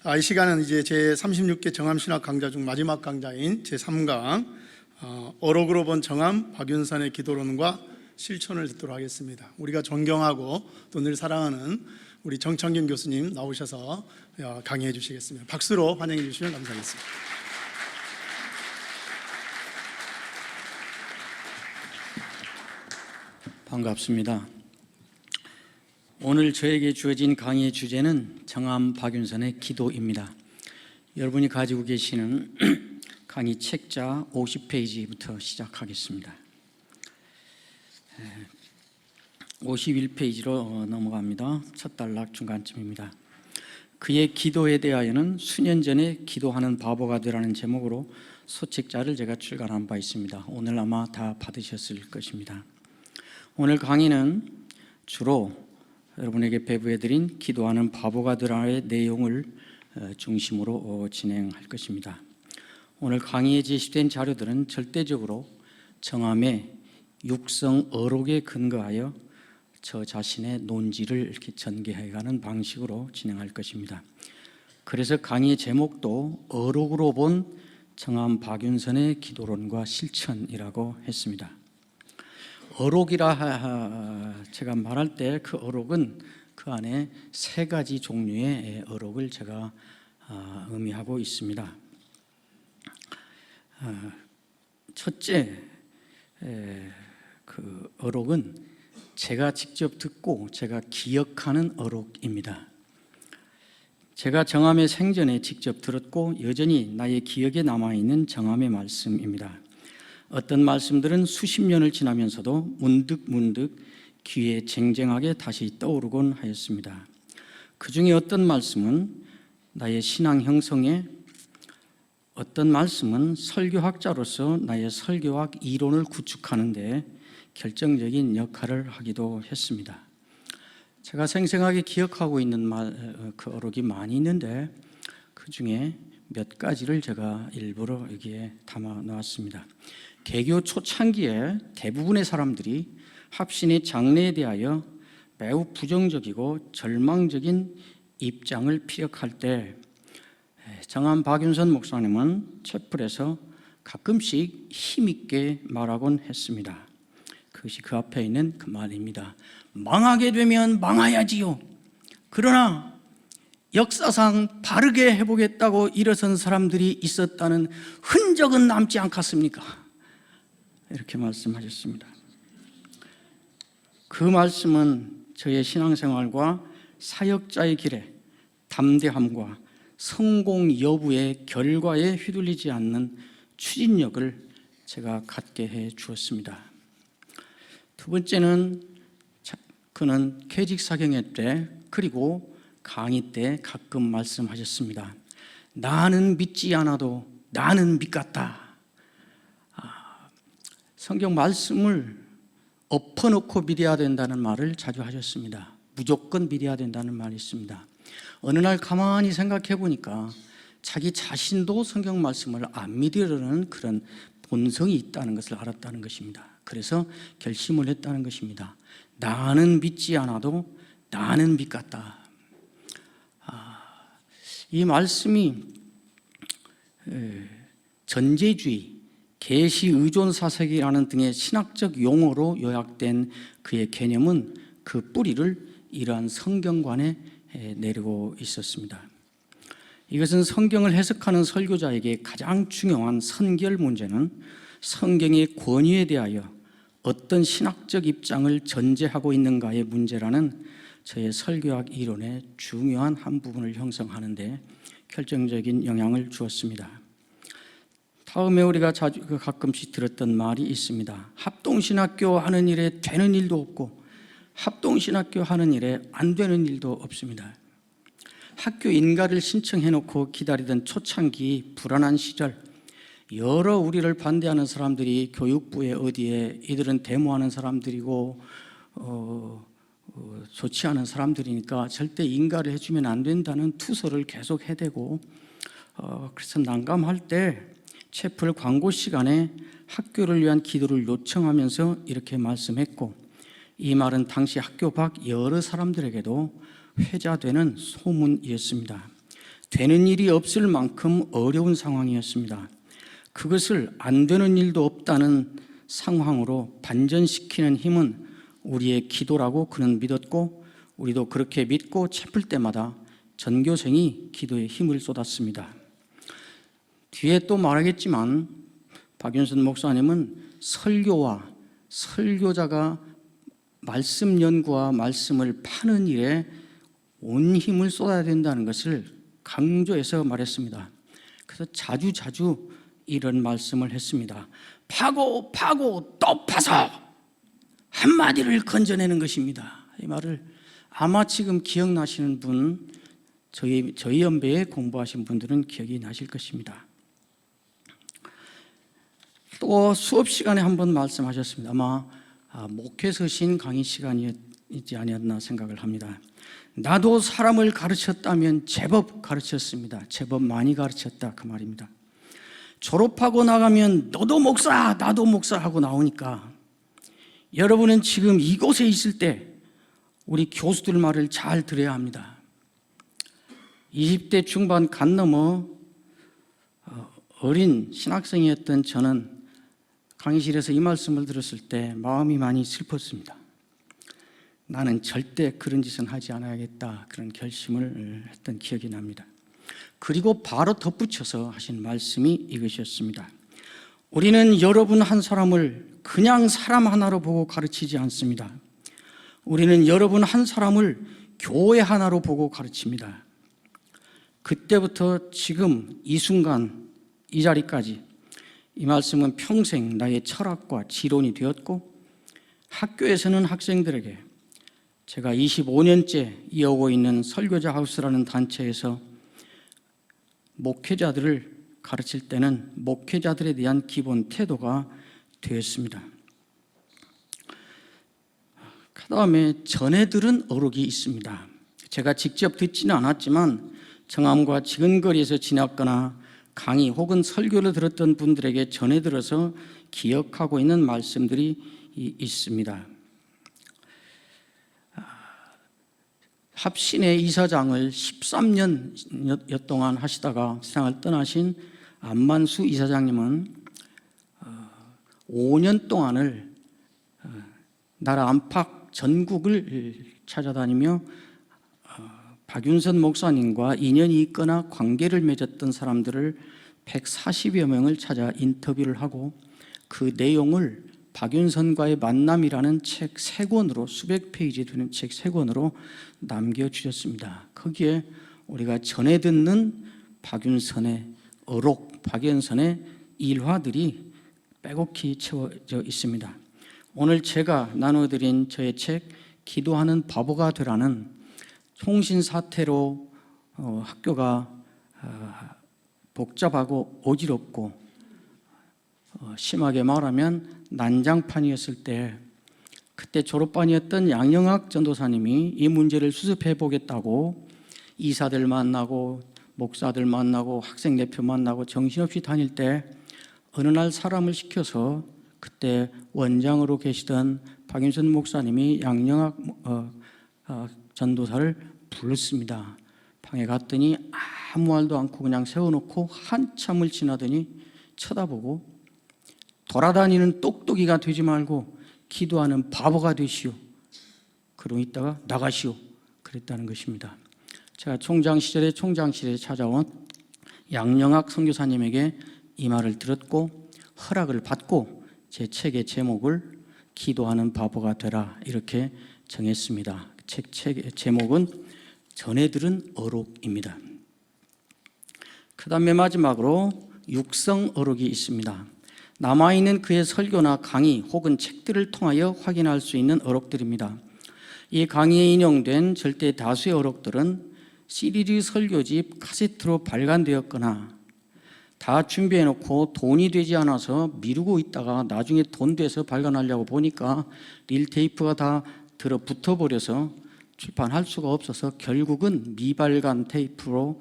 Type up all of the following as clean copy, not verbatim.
이 시간은 이제 제 36개 정암신학 강좌 중 마지막 강좌인 제 3강 어록으로 본 정암 박윤선의 기도론과 실천을 듣도록 하겠습니다. 우리가 존경하고 또 늘 사랑하는 우리 정창균 교수님 나오셔서 강의해 주시겠습니다. 박수로 환영해 주시면 감사하겠습니다. 반갑습니다. 오늘 저에게 주어진 강의의 주제는 정암 박윤선의 기도입니다. 여러분이 가지고 계시는 강의 책자 50페이지부터 시작하겠습니다. 51페이지로 넘어갑니다. 첫 단락 중간쯤입니다. 그의 기도에 대하여는 수년 전에 기도하는 바보가 되라는 제목으로 소책자를 제가 출간한 바 있습니다. 오늘 아마 다 받으셨을 것입니다. 오늘 강의는 주로 여러분에게 배부해드린 기도하는 바보가 되라의 내용을 중심으로 진행할 것입니다. 오늘 강의에 제시된 자료들은 절대적으로 정암의 육성 어록에 근거하여 저 자신의 논지를 이렇게 전개해가는 방식으로 진행할 것입니다. 그래서 강의의 제목도 어록으로 본 정암 박윤선의 기도론과 실천이라고 했습니다. 어록이라 제가 말할 때 그 어록은 그 안에 세 가지 종류의 어록을 제가 의미하고 있습니다. 첫째, 그 어록은 제가 직접 듣고 제가 기억하는 어록입니다. 제가 정암의 생전에 직접 들었고 여전히 나의 기억에 남아있는 정암의 말씀입니다. 어떤 말씀들은 수십 년을 지나면서도 문득 귀에 쟁쟁하게 다시 떠오르곤 하였습니다. 그 중에 어떤 말씀은 나의 신앙 형성에, 어떤 말씀은 설교학자로서 나의 설교학 이론을 구축하는 데 결정적인 역할을 하기도 했습니다. 제가 생생하게 기억하고 있는 그 어록이 많이 있는데 그 중에 몇 가지를 제가 일부러 여기에 담아 놓았습니다. 개교 초창기에 대부분의 사람들이 합신의 장래에 대하여 매우 부정적이고 절망적인 입장을 피력할 때 정암 박윤선 목사님은 채플에서 가끔씩 힘있게 말하곤 했습니다. 그것이 그 앞에 있는 그 말입니다. 망하게 되면 망해야지요. 그러나 역사상 바르게 해보겠다고 일어선 사람들이 있었다는 흔적은 남지 않겠습니까? 이렇게 말씀하셨습니다. 그 말씀은 저의 신앙생활과 사역자의 길에 담대함과 성공 여부의 결과에 휘둘리지 않는 추진력을 제가 갖게 해 주었습니다. 두 번째는 그는 퇴직사경회 때 그리고 강의 때 가끔 말씀하셨습니다. 나는 믿지 않아도 나는 믿겠다. 성경 말씀을 엎어놓고 믿어야 된다는 말을 자주 하셨습니다. 무조건 믿어야 된다는 말이 있습니다. 어느 날 가만히 생각해 보니까 자기 자신도 성경 말씀을 안 믿으려는 그런 본성이 있다는 것을 알았다는 것입니다. 그래서 결심을 했다는 것입니다. 나는 믿지 않아도 나는 믿겠다. 이 말씀이 전제주의, 계시 의존 사색이라는 등의 신학적 용어로 요약된 그의 개념은 그 뿌리를 이러한 성경관에 내리고 있었습니다. 이것은 성경을 해석하는 설교자에게 가장 중요한 선결 문제는 성경의 권위에 대하여 어떤 신학적 입장을 전제하고 있는가의 문제라는 저의 설교학 이론의 중요한 한 부분을 형성하는 데 결정적인 영향을 주었습니다. 다음에 우리가 가끔씩 들었던 말이 있습니다. 합동신학교 하는 일에 되는 일도 없고 합동신학교 하는 일에 안 되는 일도 없습니다. 학교 인가를 신청해놓고 기다리던 초창기 불안한 시절, 여러 우리를 반대하는 사람들이 교육부에 어디에 이들은 데모하는 사람들이고 좋지 않은 사람들이니까 절대 인가를 해주면 안 된다는 투서를 계속 해대고 그래서 난감할 때 채플 광고 시간에 학교를 위한 기도를 요청하면서 이렇게 말씀했고, 이 말은 당시 학교 밖 여러 사람들에게도 회자되는 소문이었습니다. 되는 일이 없을 만큼 어려운 상황이었습니다. 그것을 안 되는 일도 없다는 상황으로 반전시키는 힘은 우리의 기도라고 그는 믿었고, 우리도 그렇게 믿고 체플 때마다 전교생이 기도에 힘을 쏟았습니다. 뒤에 또 말하겠지만 박윤선 목사님은 설교와 설교자가 말씀 연구와 말씀을 파는 일에 온 힘을 쏟아야 된다는 것을 강조해서 말했습니다. 그래서 자주 이런 말씀을 했습니다. 파고 또 파서 한마디를 건져내는 것입니다. 이 말을 아마 지금 기억나시는 분, 저희 연배에 공부하신 분들은 기억이 나실 것입니다. 또 수업 시간에 한번 말씀하셨습니다. 아마 목회서신 강의 시간이지 아니었나 생각을 합니다. 나도 사람을 가르쳤다면 제법 가르쳤습니다. 제법 많이 가르쳤다, 그 말입니다. 졸업하고 나가면 너도 목사, 나도 목사 하고 나오니까 여러분은 지금 이곳에 있을 때 우리 교수들 말을 잘 들어야 합니다. 20대 중반 간 넘어 어린 신학생이었던 저는 강의실에서 이 말씀을 들었을 때 마음이 많이 슬펐습니다. 나는 절대 그런 짓은 하지 않아야겠다, 그런 결심을 했던 기억이 납니다. 그리고 바로 덧붙여서 하신 말씀이 이것이었습니다. 우리는 여러분 한 사람을 그냥 사람 하나로 보고 가르치지 않습니다. 우리는 여러분 한 사람을 교회 하나로 보고 가르칩니다. 그때부터 지금 이 순간 이 자리까지 이 말씀은 평생 나의 철학과 지론이 되었고, 학교에서는 학생들에게 제가 25년째 이어오고 있는 설교자 하우스라는 단체에서 목회자들을 가르칠 때는 목회자들에 대한 기본 태도가 되었습니다. 그 다음에 전해들은 어록이 있습니다. 제가 직접 듣지는 않았지만 정암과 지근거리에서 지났거나 강의 혹은 설교를 들었던 분들에게 전해 들어서 기억하고 있는 말씀들이 있습니다. 합신의 이사장을 13년 동안 하시다가 세상을 떠나신 안만수 이사장님은 5년 동안을 나라 안팎 전국을 찾아다니며 박윤선 목사님과 인연이 있거나 관계를 맺었던 사람들을 140여 명을 찾아 인터뷰를 하고 그 내용을 박윤선과의 만남이라는 책 3권으로, 수백 페이지 되는 책 3권으로 남겨주셨습니다. 거기에 우리가 전해 듣는 박윤선의 어록, 박윤선의 일화들이 빼곡히 채워져 있습니다. 오늘 제가 나눠드린 저의 책 기도하는 바보가 되라는 총신 사태로 학교가 복잡하고 어지럽고 심하게 말하면 난장판이었을 때, 그때 졸업반이었던 양영학 전도사님이 이 문제를 수습해 보겠다고 이사들 만나고 목사들 만나고 학생 대표 만나고 정신없이 다닐 때 어느 날 사람을 시켜서 그때 원장으로 계시던 박윤선 목사님이 양영학 전도사를 불렀습니다. 방에 갔더니 아무 말도 않고 그냥 세워놓고 한참을 지나더니 쳐다보고 돌아다니는 똑똑이가 되지 말고 기도하는 바보가 되시오. 그러고 있다가 나가시오. 그랬다는 것입니다. 제가 총장실에 찾아온 양영학 선교사님에게 이 말을 들었고 허락을 받고 제 책의 제목을 기도하는 바보가 되라 이렇게 정했습니다. 책의 제목은 전해들은 어록입니다. 그 다음에 마지막으로 육성 어록이 있습니다. 남아있는 그의 설교나 강의 혹은 책들을 통하여 확인할 수 있는 어록들입니다. 이 강의에 인용된 절대 다수의 어록들은 시리즈 설교집 카세트로 발간되었거나 다 준비해놓고 돈이 되지 않아서 미루고 있다가 나중에 돈 돼서 발간하려고 보니까 릴테이프가 다 들어붙어버려서 출판할 수가 없어서 결국은 미발간 테이프로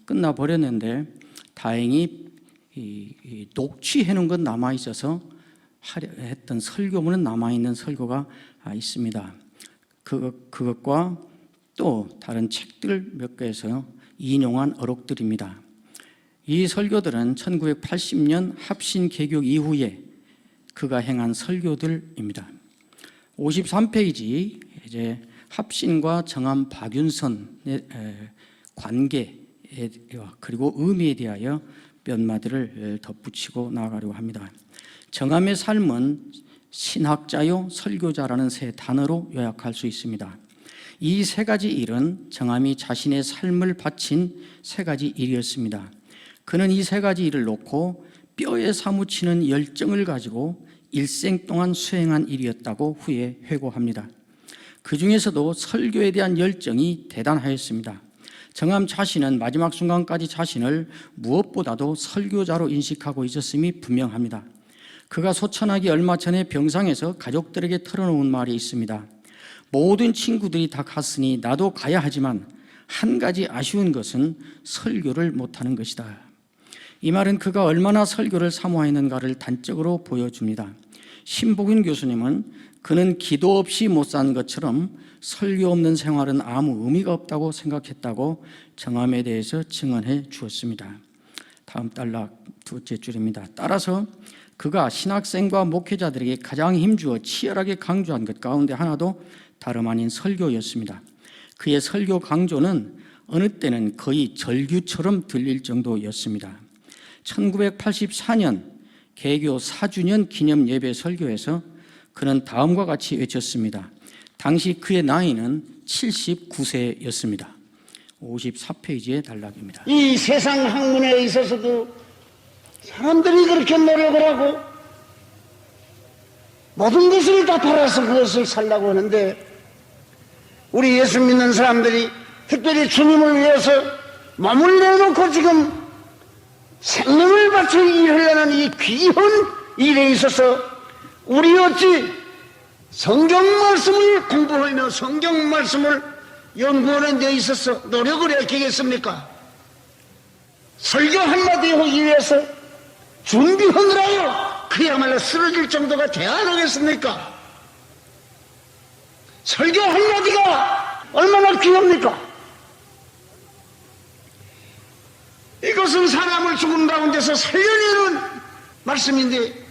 끝나버렸는데, 다행히 녹취해놓은 건 남아있어서 했던 설교문은 남아있는 설교가 있습니다. 그것과 또 다른 책들 몇 개에서 인용한 어록들입니다. 이 설교들은 1980년 합신 개교 이후에 그가 행한 설교들입니다. 53페이지 이제 합신과 정암 박윤선의 관계 그리고 의미에 대하여 몇 마디를 덧붙이고 나아가려고 합니다. 정암의 삶은 신학자요 설교자라는 세 단어로 요약할 수 있습니다. 이 세 가지 일은 정암이 자신의 삶을 바친 세 가지 일이었습니다. 그는 이 세 가지 일을 놓고 뼈에 사무치는 열정을 가지고 일생 동안 수행한 일이었다고 후에 회고합니다. 그 중에서도 설교에 대한 열정이 대단하였습니다. 정암 자신은 마지막 순간까지 자신을 무엇보다도 설교자로 인식하고 있었음이 분명합니다. 그가 소천하기 얼마 전에 병상에서 가족들에게 털어놓은 말이 있습니다. 모든 친구들이 다 갔으니 나도 가야 하지만 한 가지 아쉬운 것은 설교를 못하는 것이다. 이 말은 그가 얼마나 설교를 사모했는가를 단적으로 보여줍니다. 신복윤 교수님은 그는 기도 없이 못 산 것처럼 설교 없는 생활은 아무 의미가 없다고 생각했다고 정암에 대해서 증언해 주었습니다. 다음 단락 두째 줄입니다. 따라서 그가 신학생과 목회자들에게 가장 힘주어 치열하게 강조한 것 가운데 하나도 다름 아닌 설교였습니다. 그의 설교 강조는 어느 때는 거의 절규처럼 들릴 정도였습니다. 1984년 개교 4주년 기념 예배 설교에서 그는 다음과 같이 외쳤습니다. 당시 그의 나이는 79세였습니다. 54페이지의 단락입니다. 이 세상 학문에 있어서도 사람들이 그렇게 노력을 하고 모든 것을 다 팔아서 그것을 살라고 하는데 우리 예수 믿는 사람들이 특별히 주님을 위해서 몸을 내놓고 지금 생명을 바쳐 일하려는 이 귀한 일에 있어서 우리 어찌 성경 말씀을 공부하며 성경 말씀을 연구하는 데 있어서 노력을 해야겠습니까? 설교 한마디 하기 위해서 준비하느라고 그야말로 쓰러질 정도가 돼야 하겠습니까? 설교 한마디가 얼마나 귀합니까? 이것은 사람을 죽음 가운데서 살려내는 말씀인데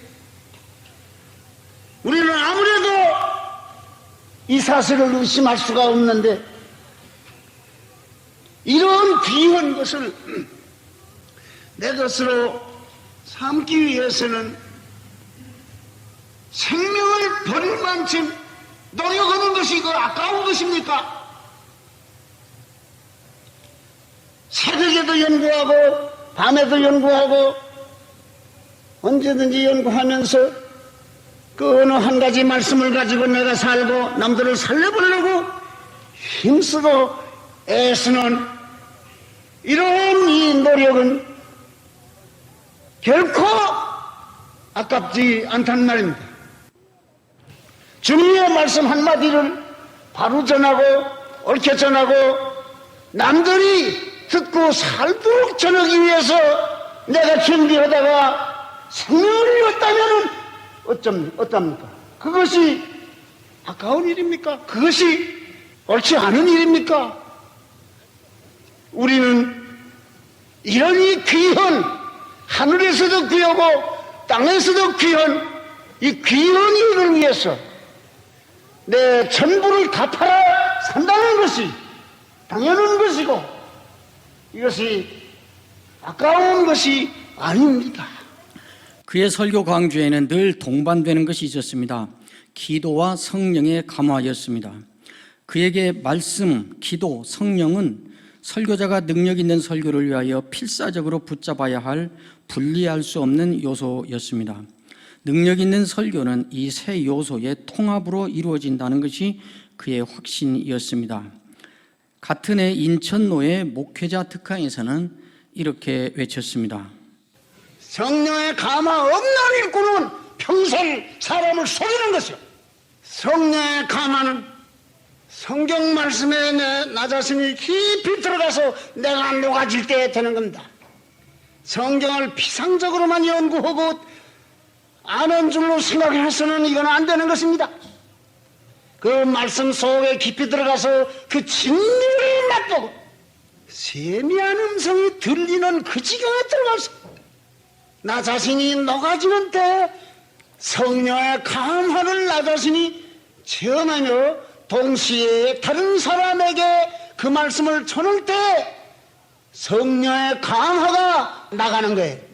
우리는 아무래도 이 사실을 의심할 수가 없는데 이런 귀한 것을 내 것으로 삼기 위해서는 생명을 버릴 만큼 노력하는 것이 그 아까운 것입니까? 새벽에도 연구하고 밤에도 연구하고 언제든지 연구하면서 그 어느 한 가지 말씀을 가지고 내가 살고 남들을 살려보려고 힘쓰고 애쓰는 이런 이 노력은 결코 아깝지 않단 말입니다. 주님의 말씀 한마디를 바로 전하고 옳게 전하고 남들이 듣고 살도록 전하기 위해서 내가 준비하다가 생명을 잃었다면 어떻습니까? 그것이 아까운 일입니까? 그것이 옳지 않은 일입니까? 우리는 이런 이 귀한 하늘에서도 귀하고 땅에서도 귀한 이 귀한 일을 위해서 내 전부를 다 팔아 산다는 것이 당연한 것이고 이것이 아까운 것이 아닙니다. 그의 설교 강조에는 늘 동반되는 것이 있었습니다. 기도와 성령의 감화였습니다. 그에게 말씀, 기도, 성령은 설교자가 능력 있는 설교를 위하여 필사적으로 붙잡아야 할 분리할 수 없는 요소였습니다. 능력 있는 설교는 이 세 요소의 통합으로 이루어진다는 것이 그의 확신이었습니다. 같은 해 인천노회 목회자 특강에서는 이렇게 외쳤습니다. 성령의 감화 없는 일꾼은 평생 사람을 속이는 것이요. 성령의 감화는 성경 말씀에 나 자신이 깊이 들어가서 내가 녹아질 때 되는 겁니다. 성경을 피상적으로만 연구하고 아는 줄로 생각해서는 이건 안 되는 것입니다. 그 말씀 속에 깊이 들어가서 그 진리를 맛보고 세미한 음성이 들리는 그 지경에 들어가서 나 자신이 녹아지는 때 성령의 감화를 나 자신이 체험하며 동시에 다른 사람에게 그 말씀을 전할 때 성령의 감화가 나가는 거예요.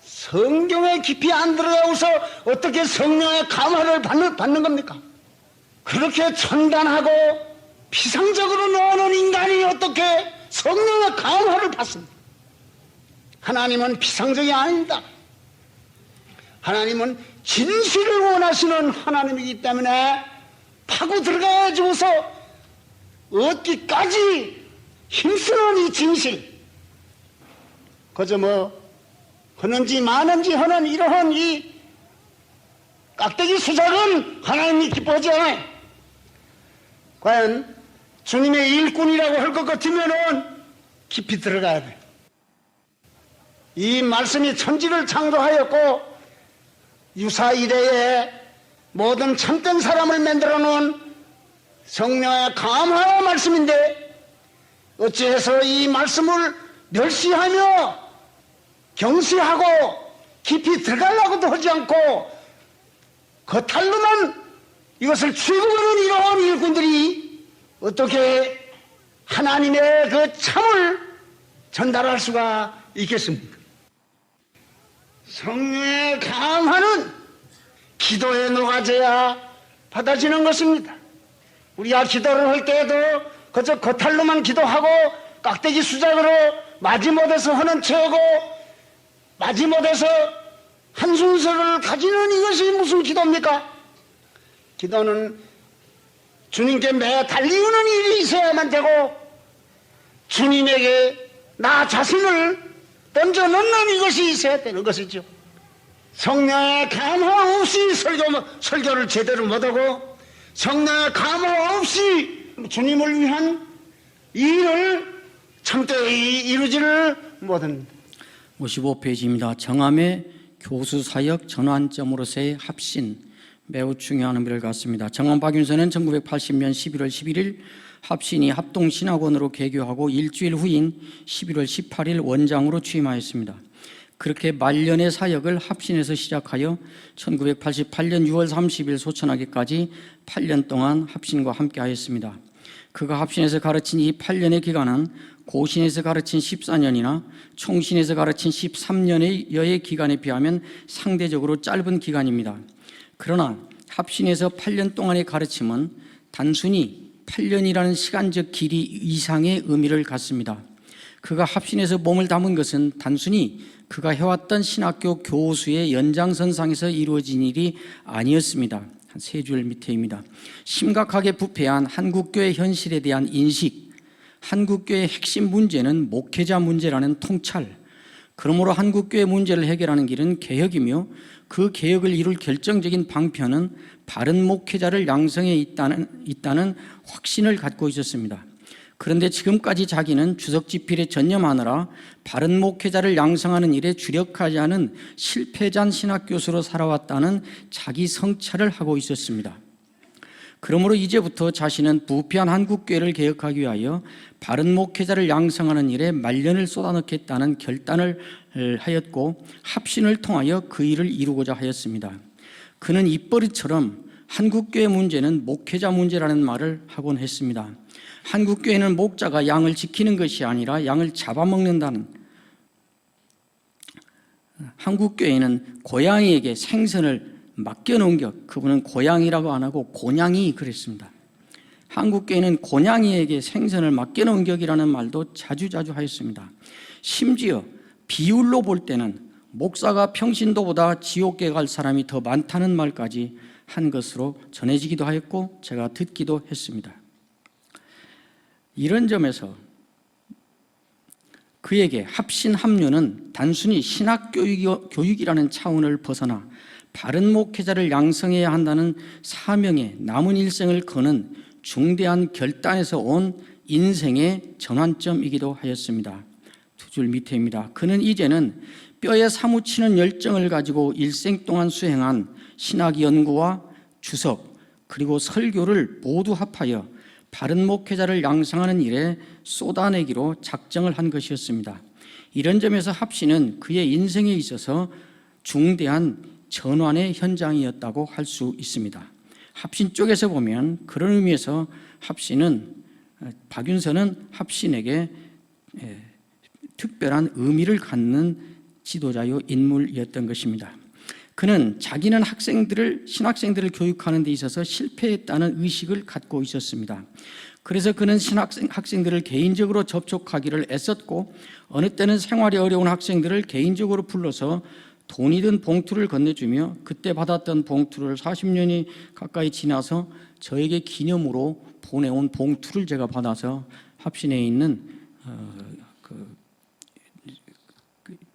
성경에 깊이 안 들어가서 어떻게 성령의 감화를 받는 겁니까? 그렇게 천단하고 피상적으로 노는 인간이 어떻게 성령의 감화를 받습니까? 하나님은 피상적이 아닙니다. 하나님은 진실을 원하시는 하나님이기 때문에 파고 들어가가지고서 얻기까지 힘쓰는 이 진실, 그저 뭐 하는지 마는지 하는 이러한 이 깍대기 수작은 하나님이 기뻐하지 않아요. 과연 주님의 일꾼이라고 할 것 같으면은 깊이 들어가야 돼요. 이 말씀이 천지를 창조하였고 유사 이래에 모든 참된 사람을 만들어 놓은 성령의 감화의 말씀인데 어찌해서 이 말씀을 멸시하며 경시하고 깊이 들어가려고도 하지 않고 겉탈로만 이것을 취급하는 이러한 일꾼들이 어떻게 하나님의 그 참을 전달할 수가 있겠습니까? 성령의 감화는 기도에 녹아져야 받아지는 것입니다. 우리가 기도를 할 때에도 그저 겉탈로만 기도하고 깍대기 수작으로 마지못해서 하는 척하고 마지못해서 한 순서를 가지는 이것이 무슨 기도입니까? 기도는 주님께 매 달리우는 일이 있어야만 되고 주님에게 나 자신을 던져놓는 이것이 있어야 되는 것이죠. 성령의 감화 없이 설교를 제대로 못하고 성령의 감화 없이 주님을 위한 일을 참되이 이루지를 못합니다. 55페이지입니다. 정함의 교수사역 전환점으로서의 합신, 매우 중요한 의미를 갖습니다. 정함 박윤선은 1980년 11월 11일 합신이 합동신학원으로 개교하고 일주일 후인 11월 18일 원장으로 취임하였습니다. 그렇게 말년의 사역을 합신에서 시작하여 1988년 6월 30일 소천하기까지 8년 동안 합신과 함께 하였습니다. 그가 합신에서 가르친 이 8년의 기간은 고신에서 가르친 14년이나 총신에서 가르친 13년의 기간에 비하면 상대적으로 짧은 기간입니다. 그러나 합신에서 8년 동안의 가르침은 단순히 8년이라는 시간적 길이 이상의 의미를 갖습니다. 그가 합신에서 몸을 담은 것은 단순히 그가 해왔던 신학교 교수의 연장선상에서 이루어진 일이 아니었습니다. 한 세 줄 밑에입니다. 심각하게 부패한 한국교회 현실에 대한 인식, 한국교회의 핵심 문제는 목회자 문제라는 통찰, 그러므로 한국교회 문제를 해결하는 길은 개혁이며 그 개혁을 이룰 결정적인 방편은 바른 목회자를 양성해 있다는 확신을 갖고 있었습니다. 그런데 지금까지 자기는 주석집필에 전념하느라 바른 목회자를 양성하는 일에 주력하지 않은 실패자인 신학교수로 살아왔다는 자기 성찰을 하고 있었습니다. 그러므로 이제부터 자신은 부패한 한국교회를 개혁하기 위하여 바른 목회자를 양성하는 일에 말년을 쏟아넣겠다는 결단을 하였고 합신을 통하여 그 일을 이루고자 하였습니다. 그는 입버릇처럼 한국교회 문제는 목회자 문제라는 말을 하곤 했습니다. 한국교회는 목자가 양을 지키는 것이 아니라 양을 잡아먹는다는, 한국교회는 고양이에게 생선을 맡겨놓은 격, 그분은 고양이라고 안 하고 곤양이 그랬습니다. 한국교회는 곤양이에게 생선을 맡겨놓은 격이라는 말도 자주자주 하였습니다. 심지어 비율로 볼 때는 목사가 평신도보다 지옥에 갈 사람이 더 많다는 말까지 한 것으로 전해지기도 하였고 제가 듣기도 했습니다. 이런 점에서 그에게 합신 합류는 단순히 신학교육이라는 차원을 벗어나 바른 목회자를 양성해야 한다는 사명에 남은 일생을 거는 중대한 결단에서 온 인생의 전환점이기도 하였습니다. 두 줄 밑에입니다. 그는 이제는 뼈에 사무치는 열정을 가지고 일생 동안 수행한 신학 연구와 주석 그리고 설교를 모두 합하여 바른 목회자를 양성하는 일에 쏟아내기로 작정을 한 것이었습니다. 이런 점에서 합신은 그의 인생에 있어서 중대한 전환의 현장이었다고 할 수 있습니다. 합신 쪽에서 보면 그런 의미에서 박윤선은 합신에게 특별한 의미를 갖는 지도자요 인물이었던 것입니다. 그는 자기는 신학생들을 교육하는 데 있어서 실패했다는 의식을 갖고 있었습니다. 그래서 그는 학생들을 개인적으로 접촉하기를 애썼고, 어느 때는 생활이 어려운 학생들을 개인적으로 불러서 돈이 든 봉투를 건네주며, 그때 받았던 봉투를 40년이 가까이 지나서 저에게 기념으로 보내온 봉투를 제가 받아서 합신에 있는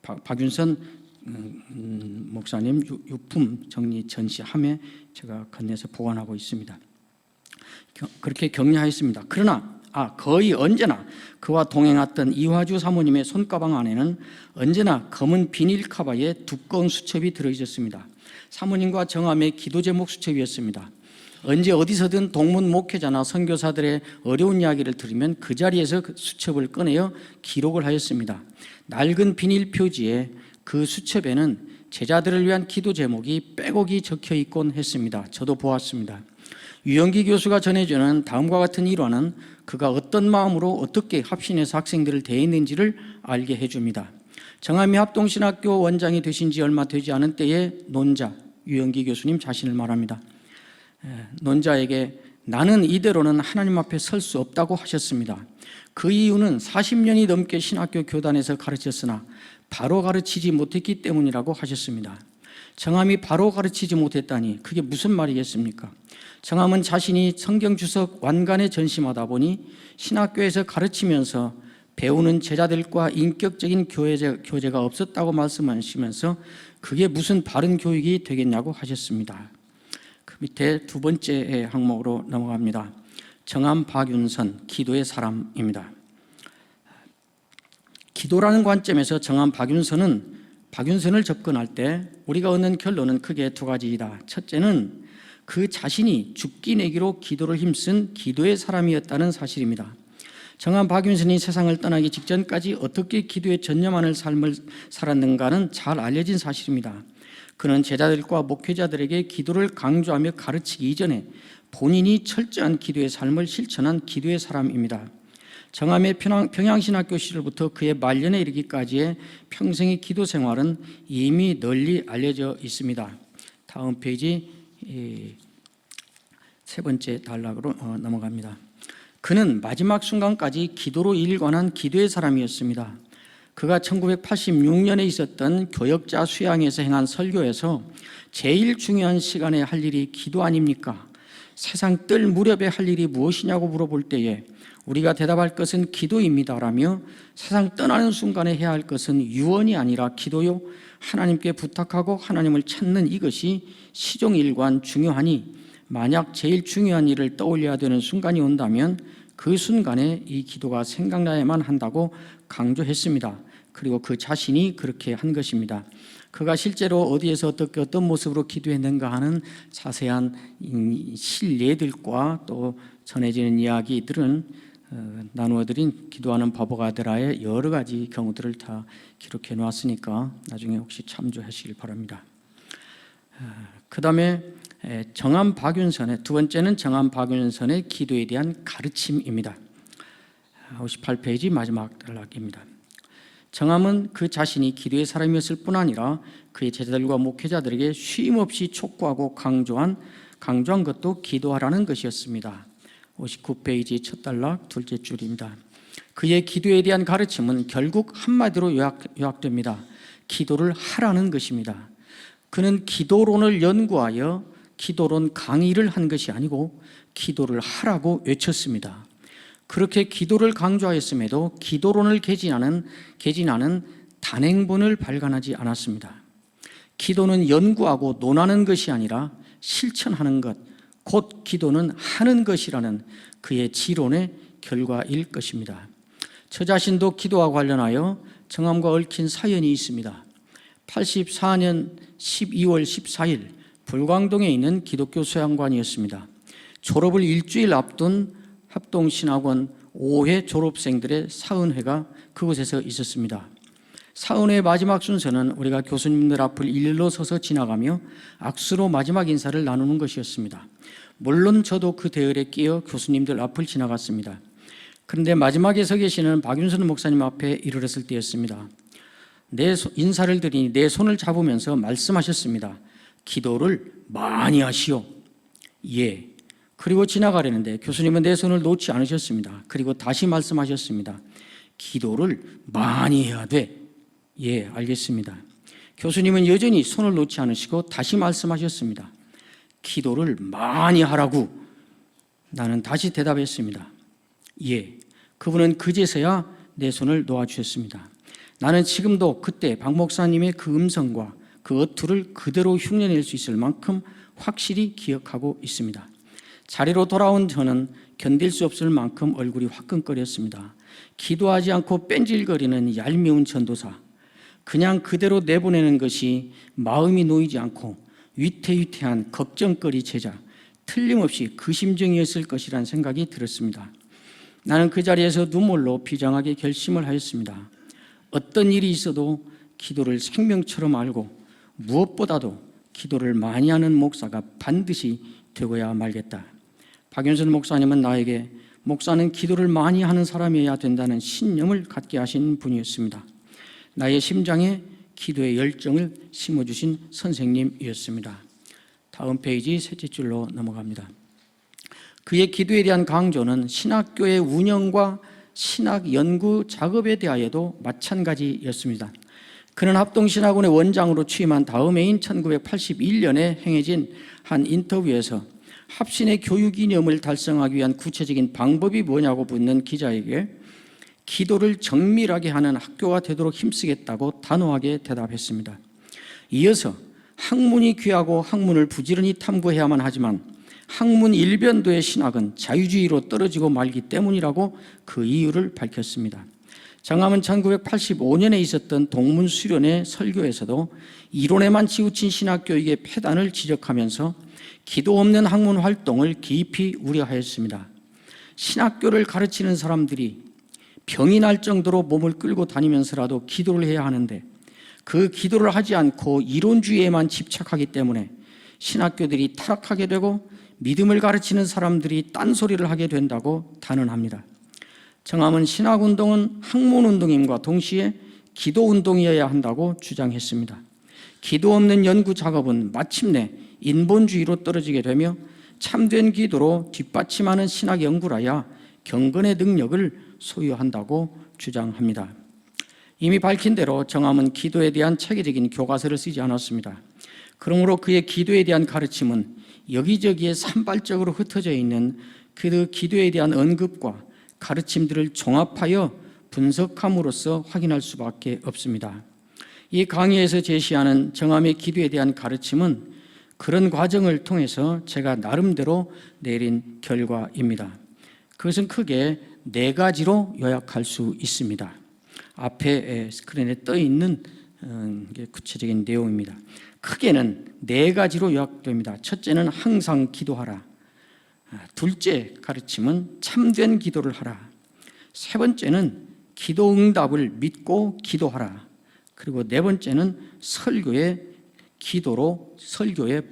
박윤선 목사님 유품 정리 전시함에 제가 건네서 보관하고 있습니다. 그렇게 격려하였습니다. 그러나 거의 언제나 그와 동행했던 이화주 사모님의 손가방 안에는 언제나 검은 비닐 카바에 두꺼운 수첩이 들어있었습니다. 사모님과 정함의 기도 제목 수첩이었습니다. 언제 어디서든 동문 목회자나 선교사들의 어려운 이야기를 들으면 그 자리에서 그 수첩을 꺼내어 기록을 하였습니다. 낡은 비닐 표지에 그 수첩에는 제자들을 위한 기도 제목이 빼곡히 적혀 있곤 했습니다. 저도 보았습니다. 유영기 교수가 전해주는 다음과 같은 일화는 그가 어떤 마음으로 어떻게 합신해서 학생들을 대했는지를 알게 해줍니다. 정암이 합동신학교 원장이 되신 지 얼마 되지 않은 때에 논자 유영기 교수님 자신을 말합니다. 논자에게 나는 이대로는 하나님 앞에 설 수 없다고 하셨습니다. 그 이유는 40년이 넘게 신학교 교단에서 가르쳤으나 바로 가르치지 못했기 때문이라고 하셨습니다. 정암이 바로 가르치지 못했다니 그게 무슨 말이겠습니까? 정암은 자신이 성경주석 완간에 전심하다 보니 신학교에서 가르치면서 배우는 제자들과 인격적인 교제가 없었다고 말씀하시면서 그게 무슨 바른 교육이 되겠냐고 하셨습니다. 그 밑에 두 번째 항목으로 넘어갑니다. 정암 박윤선, 기도의 사람입니다. 기도라는 관점에서 정암 박윤선을 접근할 때 우리가 얻는 결론은 크게 두 가지이다. 첫째는 그 자신이 죽기 내기로 기도를 힘쓴 기도의 사람이었다는 사실입니다. 정암 박윤선이 세상을 떠나기 직전까지 어떻게 기도에 전념하는 삶을 살았는가는 잘 알려진 사실입니다. 그는 제자들과 목회자들에게 기도를 강조하며 가르치기 이전에 본인이 철저한 기도의 삶을 실천한 기도의 사람입니다. 정암의 평양신학교 시절부터 그의 말년에 이르기까지의 평생의 기도 생활은 이미 널리 알려져 있습니다. 다음 페이지 세 번째 단락으로 넘어갑니다. 그는 마지막 순간까지 기도로 일관한 기도의 사람이었습니다. 그가 1986년에 있었던 교역자 수양에서 행한 설교에서 제일 중요한 시간에 할 일이 기도 아닙니까? 세상 뜰 무렵에 할 일이 무엇이냐고 물어볼 때에 우리가 대답할 것은 기도입니다라며 세상 떠나는 순간에 해야 할 것은 유언이 아니라 기도요, 하나님께 부탁하고 하나님을 찾는 이것이 시종일관 중요하니 만약 제일 중요한 일을 떠올려야 되는 순간이 온다면 그 순간에 이 기도가 생각나야만 한다고 강조했습니다. 그리고 그 자신이 그렇게 한 것입니다. 그가 실제로 어디에서 어떻게 어떤 모습으로 기도했는가 하는 자세한 실례들과 또 전해지는 이야기들은 나누어드린 기도하는 바보가 되라의 여러 가지 경우들을 다 기록해 놓았으니까 나중에 혹시 참조하시길 바랍니다. 그 다음에 정암 박윤선의 두 번째는 정암 박윤선의 기도에 대한 가르침입니다. 58페이지 마지막 단락입니다. 정암은 그 자신이 기도의 사람이었을 뿐 아니라 그의 제자들과 목회자들에게 쉼없이 촉구하고 강조한 것도 기도하라는 것이었습니다. 59페이지 첫 단락 둘째 줄입니다. 그의 기도에 대한 가르침은 결국 한마디로 요약됩니다. 기도를 하라는 것입니다. 그는 기도론을 연구하여 기도론 강의를 한 것이 아니고 기도를 하라고 외쳤습니다. 그렇게 기도를 강조하였음에도 기도론을 개진하는 단행본을 발간하지 않았습니다. 기도는 연구하고 논하는 것이 아니라 실천하는 것, 곧 기도는 하는 것이라는 그의 지론의 결과일 것입니다. 저 자신도 기도와 관련하여 정암과 얽힌 사연이 있습니다. 84년 12월 14일 불광동에 있는 기독교 수양관이었습니다. 졸업을 일주일 앞둔 합동신학원 5회 졸업생들의 사은회가 그곳에서 있었습니다. 사은회의 마지막 순서는 우리가 교수님들 앞을 일일로 서서 지나가며 악수로 마지막 인사를 나누는 것이었습니다. 물론 저도 그 대열에 끼어 교수님들 앞을 지나갔습니다. 그런데 마지막에 서 계시는 박윤선 목사님 앞에 이르렀을 때였습니다. 인사를 드리니 내 손을 잡으면서 말씀하셨습니다. 기도를 많이 하시오. 예. 그리고 지나가려는데 교수님은 내 손을 놓지 않으셨습니다. 그리고 다시 말씀하셨습니다. 기도를 많이 해야 돼. 예, 알겠습니다. 교수님은 여전히 손을 놓지 않으시고 다시 말씀하셨습니다. 기도를 많이 하라고. 나는 다시 대답했습니다. 예. 그분은 그제서야 내 손을 놓아주셨습니다. 나는 지금도 그때 박 목사님의 그 음성과 그 어투를 그대로 흉내낼 수 있을 만큼 확실히 기억하고 있습니다. 자리로 돌아온 저는 견딜 수 없을 만큼 얼굴이 화끈거렸습니다. 기도하지 않고 뺀질거리는 얄미운 전도사, 그냥 그대로 내보내는 것이 마음이 놓이지 않고 위태위태한 걱정거리 제자, 틀림없이 그 심정이었을 것이라는 생각이 들었습니다. 나는 그 자리에서 눈물로 비장하게 결심을 하였습니다. 어떤 일이 있어도 기도를 생명처럼 알고 무엇보다도 기도를 많이 하는 목사가 반드시 되고야 말겠다. 박윤선 목사님은 나에게 목사는 기도를 많이 하는 사람이어야 된다는 신념을 갖게 하신 분이었습니다. 나의 심장에 기도의 열정을 심어주신 선생님이었습니다. 다음 페이지 셋째 줄로 넘어갑니다. 그의 기도에 대한 강조는 신학교의 운영과 신학 연구 작업에 대하여도 마찬가지였습니다. 그는 합동신학원의 원장으로 취임한 다음해인 1981년에 행해진 한 인터뷰에서 합신의 교육 이념을 달성하기 위한 구체적인 방법이 뭐냐고 묻는 기자에게 기도를 정밀하게 하는 학교가 되도록 힘쓰겠다고 단호하게 대답했습니다. 이어서 학문이 귀하고 학문을 부지런히 탐구해야만 하지만 학문 일변도의 신학은 자유주의로 떨어지고 말기 때문이라고 그 이유를 밝혔습니다. 장함은 1985년에 있었던 동문 수련회 설교에서도 이론에만 치우친 신학교육의 폐단을 지적하면서 기도 없는 학문 활동을 깊이 우려하였습니다. 신학교를 가르치는 사람들이 병이 날 정도로 몸을 끌고 다니면서라도 기도를 해야 하는데 그 기도를 하지 않고 이론주의에만 집착하기 때문에 신학교들이 타락하게 되고 믿음을 가르치는 사람들이 딴소리를 하게 된다고 단언합니다. 정함은 신학운동은 학문운동임과 동시에 기도운동이어야 한다고 주장했습니다. 기도 없는 연구 작업은 마침내 인본주의로 떨어지게 되며 참된 기도로 뒷받침하는 신학 연구라야 경건의 능력을 소유한다고 주장합니다. 이미 밝힌 대로 정함은 기도에 대한 체계적인 교과서를 쓰지 않았습니다. 그러므로 그의 기도에 대한 가르침은 여기저기에 산발적으로 흩어져 있는 그 기도에 대한 언급과 가르침들을 종합하여 분석함으로써 확인할 수밖에 없습니다. 이 강의에서 제시하는 정함의 기도에 대한 가르침은 그런 과정을 통해서 제가 나름대로 내린 결과입니다. 그것은 크게 4가지로 요약할 수 있습니다. 앞에 스크린에 떠 있는 구체적인 내용입니다. 크게는 4가지로 요약됩니다. 첫째는 항상 기도하라. 둘째 가르침은 참된 기도를 하라. 세 번째는 기도 응답을 믿고 기도하라. 그리고 네 번째는 설교에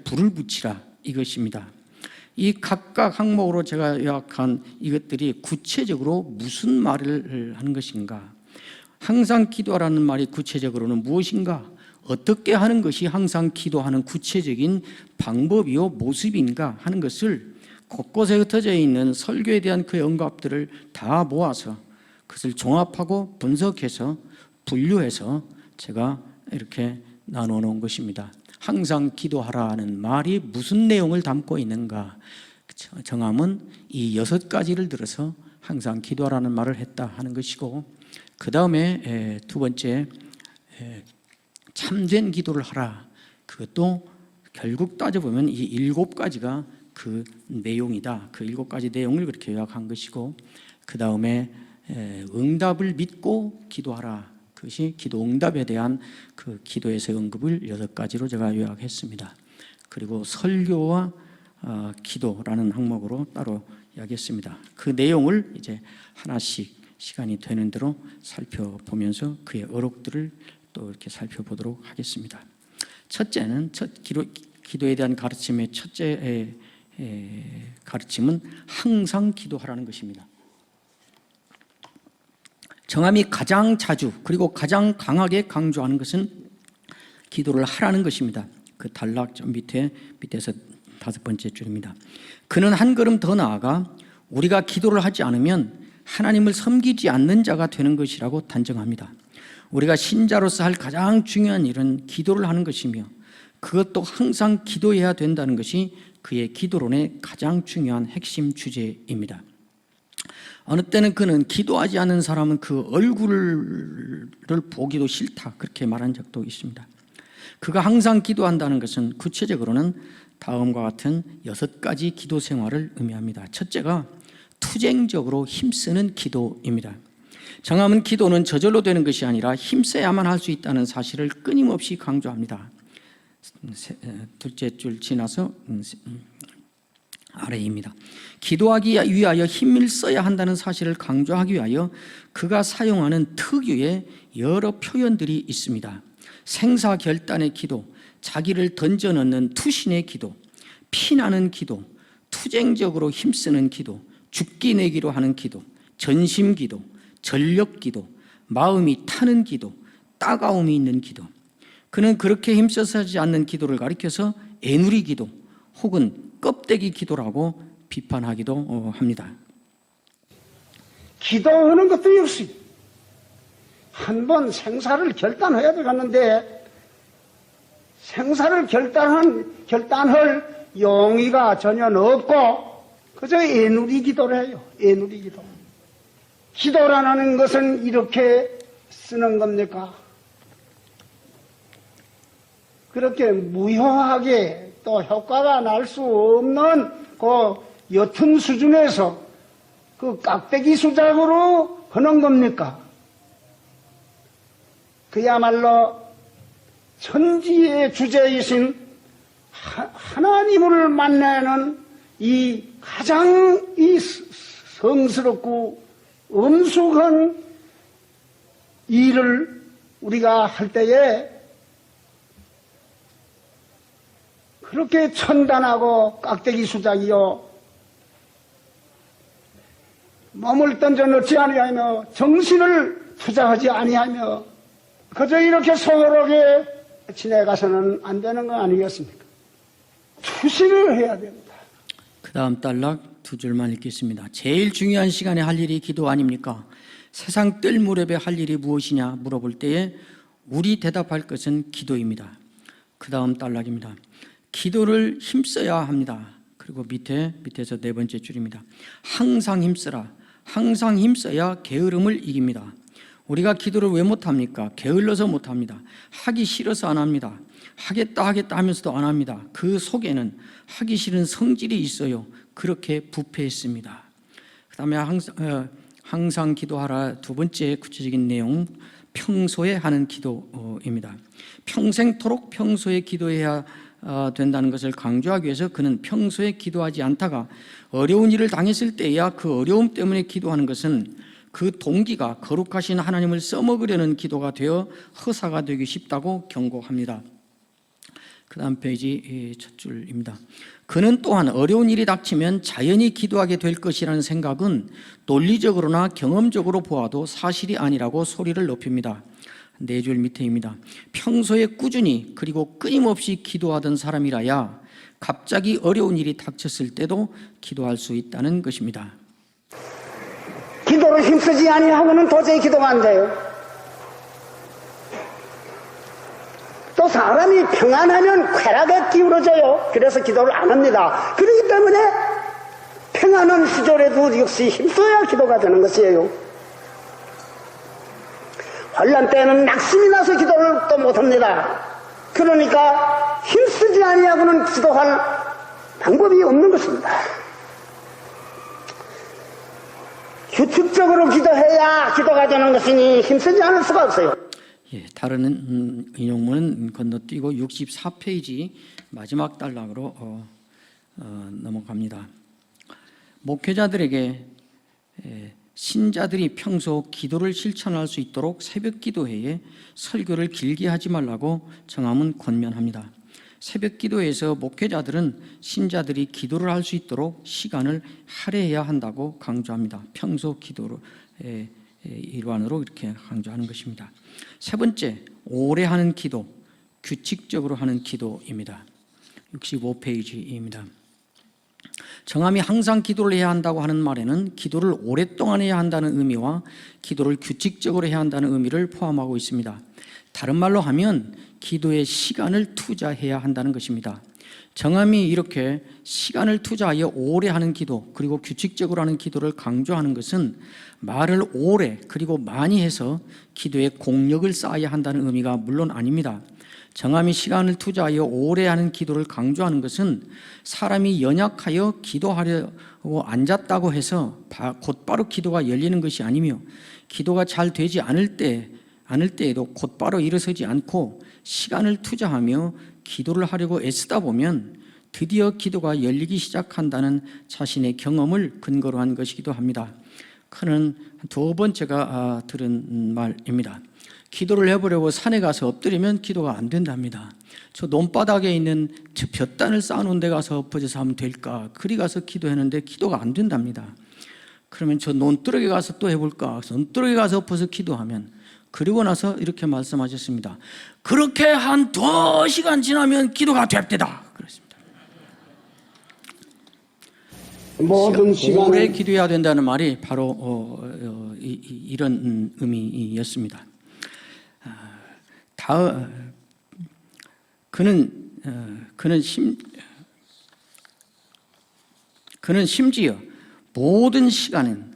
불을 붙이라. 이것입니다. 이 각각 항목으로 제가 요약한 이것들이 구체적으로 무슨 말을 하는 것인가? 항상 기도하라는 말이 구체적으로는 무엇인가? 어떻게 하는 것이 항상 기도하는 구체적인 방법이요 모습인가 하는 것을 곳곳에 흩어져 있는 설교에 대한 그 언급들을 다 모아서 그것을 종합하고 분석해서 분류해서 제가 이렇게 나눠 놓은 것입니다. 항상 기도하라는 말이 무슨 내용을 담고 있는가? 정함은 이 6가지를 들어서 항상 기도하라는 말을 했다 하는 것이고, 그 다음에 두 번째 참된 기도를 하라. 그것도 결국 따져보면 이 7가지가 그 내용이다. 그 7가지 내용을 그렇게 요약한 것이고, 그 다음에 응답을 믿고 기도하라. 그것이 기도 응답에 대한 그 기도에서의 언급을 6가지로 제가 요약했습니다. 그리고 설교와 기도라는 항목으로 따로 여겼습니다. 그 내용을 이제 하나씩 시간이 되는 대로 살펴보면서 그의 어록들을 또 이렇게 살펴보도록 하겠습니다. 첫째는 기도에 대한 가르침의 첫째 가르침은 항상 기도하라는 것입니다. 정함이 가장 자주 그리고 가장 강하게 강조하는 것은 기도를 하라는 것입니다. 그 단락 좀 밑에서 5번째 줄입니다. 그는 한 걸음 더 나아가 우리가 기도를 하지 않으면 하나님을 섬기지 않는 자가 되는 것이라고 단정합니다. 우리가 신자로서 할 가장 중요한 일은 기도를 하는 것이며 그것도 항상 기도해야 된다는 것이 그의 기도론의 가장 중요한 핵심 주제입니다. 어느 때는 그는 기도하지 않는 사람은 그 얼굴을 보기도 싫다 그렇게 말한 적도 있습니다. 그가 항상 기도한다는 것은 구체적으로는 다음과 같은 6가지 기도 생활을 의미합니다. 첫째가 투쟁적으로 힘쓰는 기도입니다. 정함은 기도는 저절로 되는 것이 아니라 힘써야만 할 수 있다는 사실을 끊임없이 강조합니다. 둘째 줄 지나서 아래입니다. 기도하기 위하여 힘을 써야 한다는 사실을 강조하기 위하여 그가 사용하는 특유의 여러 표현들이 있습니다. 생사결단의 기도, 자기를 던져넣는 투신의 기도, 피나는 기도, 투쟁적으로 힘쓰는 기도, 죽기 내기로 하는 기도, 전심 기도, 전력 기도, 마음이 타는 기도, 따가움이 있는 기도. 그는 그렇게 힘써서 하지 않는 기도를 가리켜서 애누리 기도 혹은 껍데기 기도라고 비판하기도 합니다. 기도하는 것도 역시 한번 생사를 결단해야 되겠는데 생사를 결단할 용의가 전혀 없고 그저 애누리 기도를 해요. 애누리 기도. 기도라는 것은 이렇게 쓰는 겁니까? 그렇게 무효하게 또 효과가 날 수 없는 그 옅은 수준에서 그 깍대기 수작으로 하는 겁니까? 그야말로 천지의 주제이신 하나님을 만나는 이 가장 이 성스럽고 엄숙한 일을 우리가 할 때에 그렇게 천단하고 깍대기 수작이요 몸을 던져 넣지 아니하며 정신을 투자하지 아니하며 그저 이렇게 소홀하게 지내가서는 안 되는 거 아니겠습니까? 투신을 해야 됩니다. 그 다음 단락 2줄만 읽겠습니다. 제일 중요한 시간에 할 일이 기도 아닙니까? 세상 뜰 무렵에 할 일이 무엇이냐 물어볼 때에 우리 대답할 것은 기도입니다. 그 다음 단락입니다. 기도를 힘써야 합니다. 그리고 밑에서 4번째 줄입니다. 항상 힘쓰라. 항상 힘써야 게으름을 이깁니다. 우리가 기도를 왜 못합니까? 게을러서 못합니다. 하기 싫어서 안 합니다. 하겠다 하면서도 안 합니다. 그 속에는 하기 싫은 성질이 있어요. 그렇게 부패했습니다. 그 다음에 항상 기도하라. 2번째 구체적인 내용, 평소에 하는 기도입니다. 평생토록 평소에 기도해야 된다는 것을 강조하기 위해서 그는 평소에 기도하지 않다가 어려운 일을 당했을 때야 그 어려움 때문에 기도하는 것은 그 동기가 거룩하신 하나님을 써먹으려는 기도가 되어 허사가 되기 쉽다고 경고합니다. 그 다음 페이지 첫 줄입니다. 그는 또한 어려운 일이 닥치면 자연히 기도하게 될 것이라는 생각은 논리적으로나 경험적으로 보아도 사실이 아니라고 소리를 높입니다. 4줄 밑에입니다. 평소에 꾸준히 그리고 끊임없이 기도하던 사람이라야 갑자기 어려운 일이 닥쳤을 때도 기도할 수 있다는 것입니다. 기도를 힘쓰지 아니하고는 도저히 기도가 안 돼요. 또 사람이 평안하면 쾌락에 기울어져요. 그래서 기도를 안 합니다. 그렇기 때문에 평안한 시절에도 역시 힘써야 기도가 되는 것이에요. 혼란 때는 낙심이 나서 기도를 또 못합니다. 그러니까 힘쓰지 아니하고는 기도할 방법이 없는 것입니다. 규칙적으로 기도해야 기도가 되는 것이니 힘쓰지 않을 수가 없어요. 다른 인용문은 건너뛰고 64페이지 마지막 단락으로 넘어갑니다. 목회자들에게 신자들이 평소 기도를 실천할 수 있도록 새벽 기도회에 설교를 길게 하지 말라고 정함은 권면합니다. 새벽 기도에서 목회자들은 신자들이 기도를 할 수 있도록 시간을 할애해야 한다고 강조합니다. 평소 기도의 일환으로 이렇게 강조하는 것입니다. 세 번째, 오래 하는 기도, 규칙적으로 하는 기도입니다. 65페이지입니다. 정함이 항상 기도를 해야 한다고 하는 말에는 기도를 오랫동안 해야 한다는 의미와 기도를 규칙적으로 해야 한다는 의미를 포함하고 있습니다. 다른 말로 하면 기도에 시간을 투자해야 한다는 것입니다. 정함이 이렇게 시간을 투자하여 오래 하는 기도 그리고 규칙적으로 하는 기도를 강조하는 것은 말을 오래 그리고 많이 해서 기도에 공력을 쌓아야 한다는 의미가 물론 아닙니다. 정함이 시간을 투자하여 오래 하는 기도를 강조하는 것은 사람이 연약하여 기도하려고 앉았다고 해서 곧바로 기도가 열리는 것이 아니며 기도가 잘 되지 않을 때에도 곧바로 일어서지 않고 시간을 투자하며 기도를 하려고 애쓰다 보면 드디어 기도가 열리기 시작한다는 자신의 경험을 근거로 한 것이기도 합니다. 그는 두 번째가 들은 말입니다. 기도를 해보려고 산에 가서 엎드리면 기도가 안 된답니다. 저 논바닥에 있는 저 볕단을 쌓아놓은 데 가서 엎어져서 하면 될까? 그리 가서 기도했는데 기도가 안 된답니다. 그러면 저 논두렁에 가서 또 해볼까? 논두렁에 가서 엎어서 기도하면 그리고 나서 이렇게 말씀하셨습니다. 그렇게 한 2시간 지나면 기도가 됩니다. 그렇습니다. 모든 시간을 오래 기도해야 된다는 말이 바로 이런 의미였습니다. 그는 심지어 모든 시간은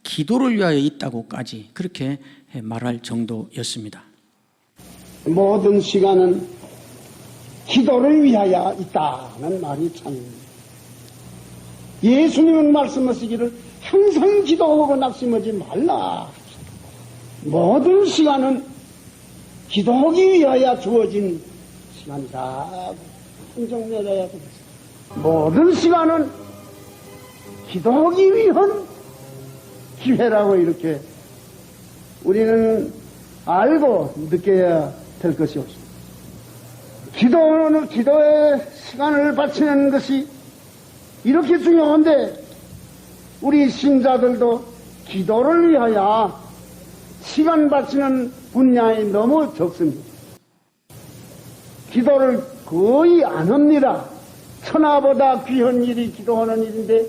기도를 위하여 있다고까지 그렇게 말할 정도였습니다. 모든 시간은 기도를 위하여 있다는 말이 참입니다. 예수님은 말씀하시기를 항상 기도하고 낙심하지 말라. 모든 시간은 기도하기 위하여 주어진 시간이다. 한정내려야 되겠습니다. 모든 시간은 기도하기 위한 기회라고 이렇게 우리는 알고 느껴야 될 것이 없습니다. 기도에 시간을 바치는 것이 이렇게 중요한데 우리 신자들도 기도를 위하여 시간 바치는 분야에 너무 적습니다. 기도를 거의 안 합니다. 천하보다 귀한 일이 기도하는 일인데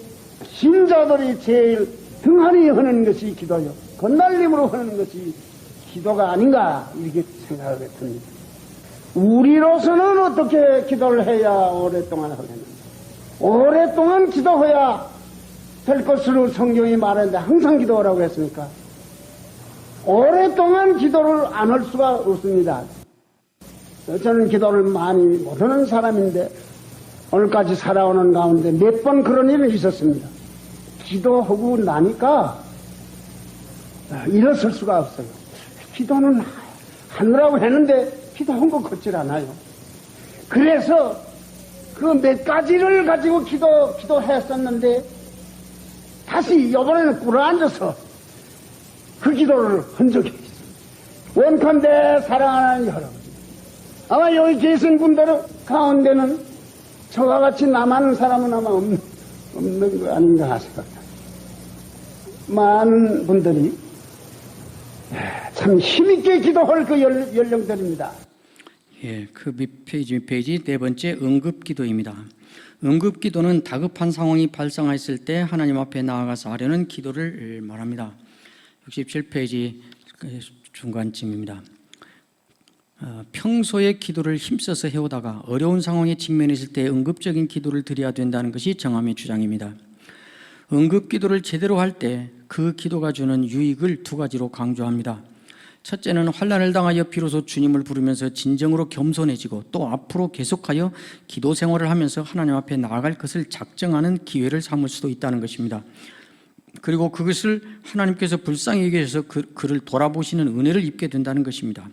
신자들이 제일 등한히 하는 것이 기도요. 건날림으로 하는 것이 기도가 아닌가 이렇게 생각을 듭니다. 우리로서는 어떻게 기도를 해야 오랫동안 하겠는가? 오랫동안 기도해야 될 것으로 성경이 말하는데 항상 기도하라고 했으니까 오랫동안 기도를 안 할 수가 없습니다. 저는 기도를 많이 못하는 사람인데 오늘까지 살아오는 가운데 몇 번 그런 일이 있었습니다. 기도하고 나니까 일어설 수가 없어요. 기도는 하느라고 했는데 기도한 것 같질 않아요. 그래서 그 몇 가지를 가지고 기도했었는데 다시 이번에는 꿇어앉아서 그 기도를 한 적이 있어요. 원컨대 사랑하는 여러분, 아마 여기 계신 분들 가운데는 저와 같이 남아는 사람은 아마 없는 거 아닌가 생각합니다. 많은 분들이 참 힘있게 기도할 그 연령들입니다. 예, 그 밑페이지 네 번째 응급기도입니다. 응급기도는 다급한 상황이 발생했을 때 하나님 앞에 나아가서 하려는 기도를 말합니다. 67페이지 중간쯤입니다. 평소에 기도를 힘써서 해오다가 어려운 상황에 직면했을 때 응급적인 기도를 드려야 된다는 것이 정함의 주장입니다. 응급기도를 제대로 할 때 그 기도가 주는 유익을 두 가지로 강조합니다. 첫째는 환난을 당하여 비로소 주님을 부르면서 진정으로 겸손해지고 또 앞으로 계속하여 기도 생활을 하면서 하나님 앞에 나아갈 것을 작정하는 기회를 삼을 수도 있다는 것입니다. 그리고 그것을 하나님께서 불쌍히 여기셔서 그를 돌아보시는 은혜를 입게 된다는 것입니다.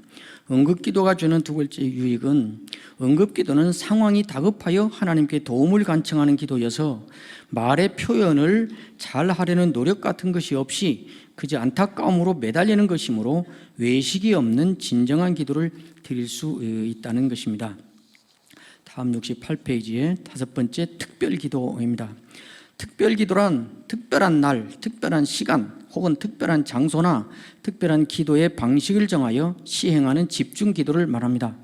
응급기도가 주는 두 번째 유익은, 응급기도는 상황이 다급하여 하나님께 도움을 간청하는 기도여서 말의 표현을 잘 하려는 노력 같은 것이 없이 그저 안타까움으로 매달리는 것이므로 외식이 없는 진정한 기도를 드릴 수 있다는 것입니다. 다음 68페이지에 다섯 번째 특별기도입니다. 특별기도란 특별한 날, 특별한 시간 혹은 특별한 장소나 특별한 기도의 방식을 정하여 시행하는 집중기도를 말합니다.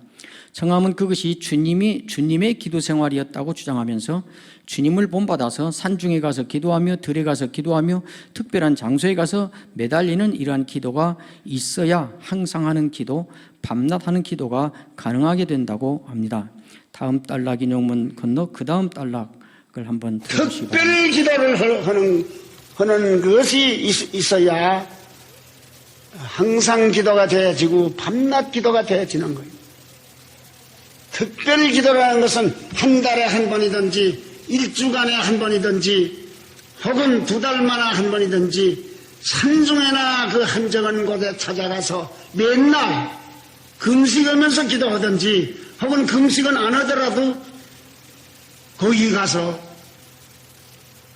정함은 그것이 주님의 기도 생활이었다고 주장하면서 주님을 본받아서 산중에 가서 기도하며 들에 가서 기도하며 특별한 장소에 가서 매달리는 이러한 기도가 있어야 항상 하는 기도, 밤낮 하는 기도가 가능하게 된다고 합니다. 다음 단락 인용문 건너 그 다음 단락을 한번 들어보시기 바랍니다. 특별 기도를 하는 것이 있어야 항상 기도가 되어지고 밤낮 기도가 되어지는 거예요. 특별 기도라는 것은 한 달에 한 번이든지 일주간에 한 번이든지 혹은 두 달마다 한 번이든지 산중에나 그 한적한 곳에 찾아가서 맨날 금식하면서 기도하든지 혹은 금식은 안 하더라도 거기 가서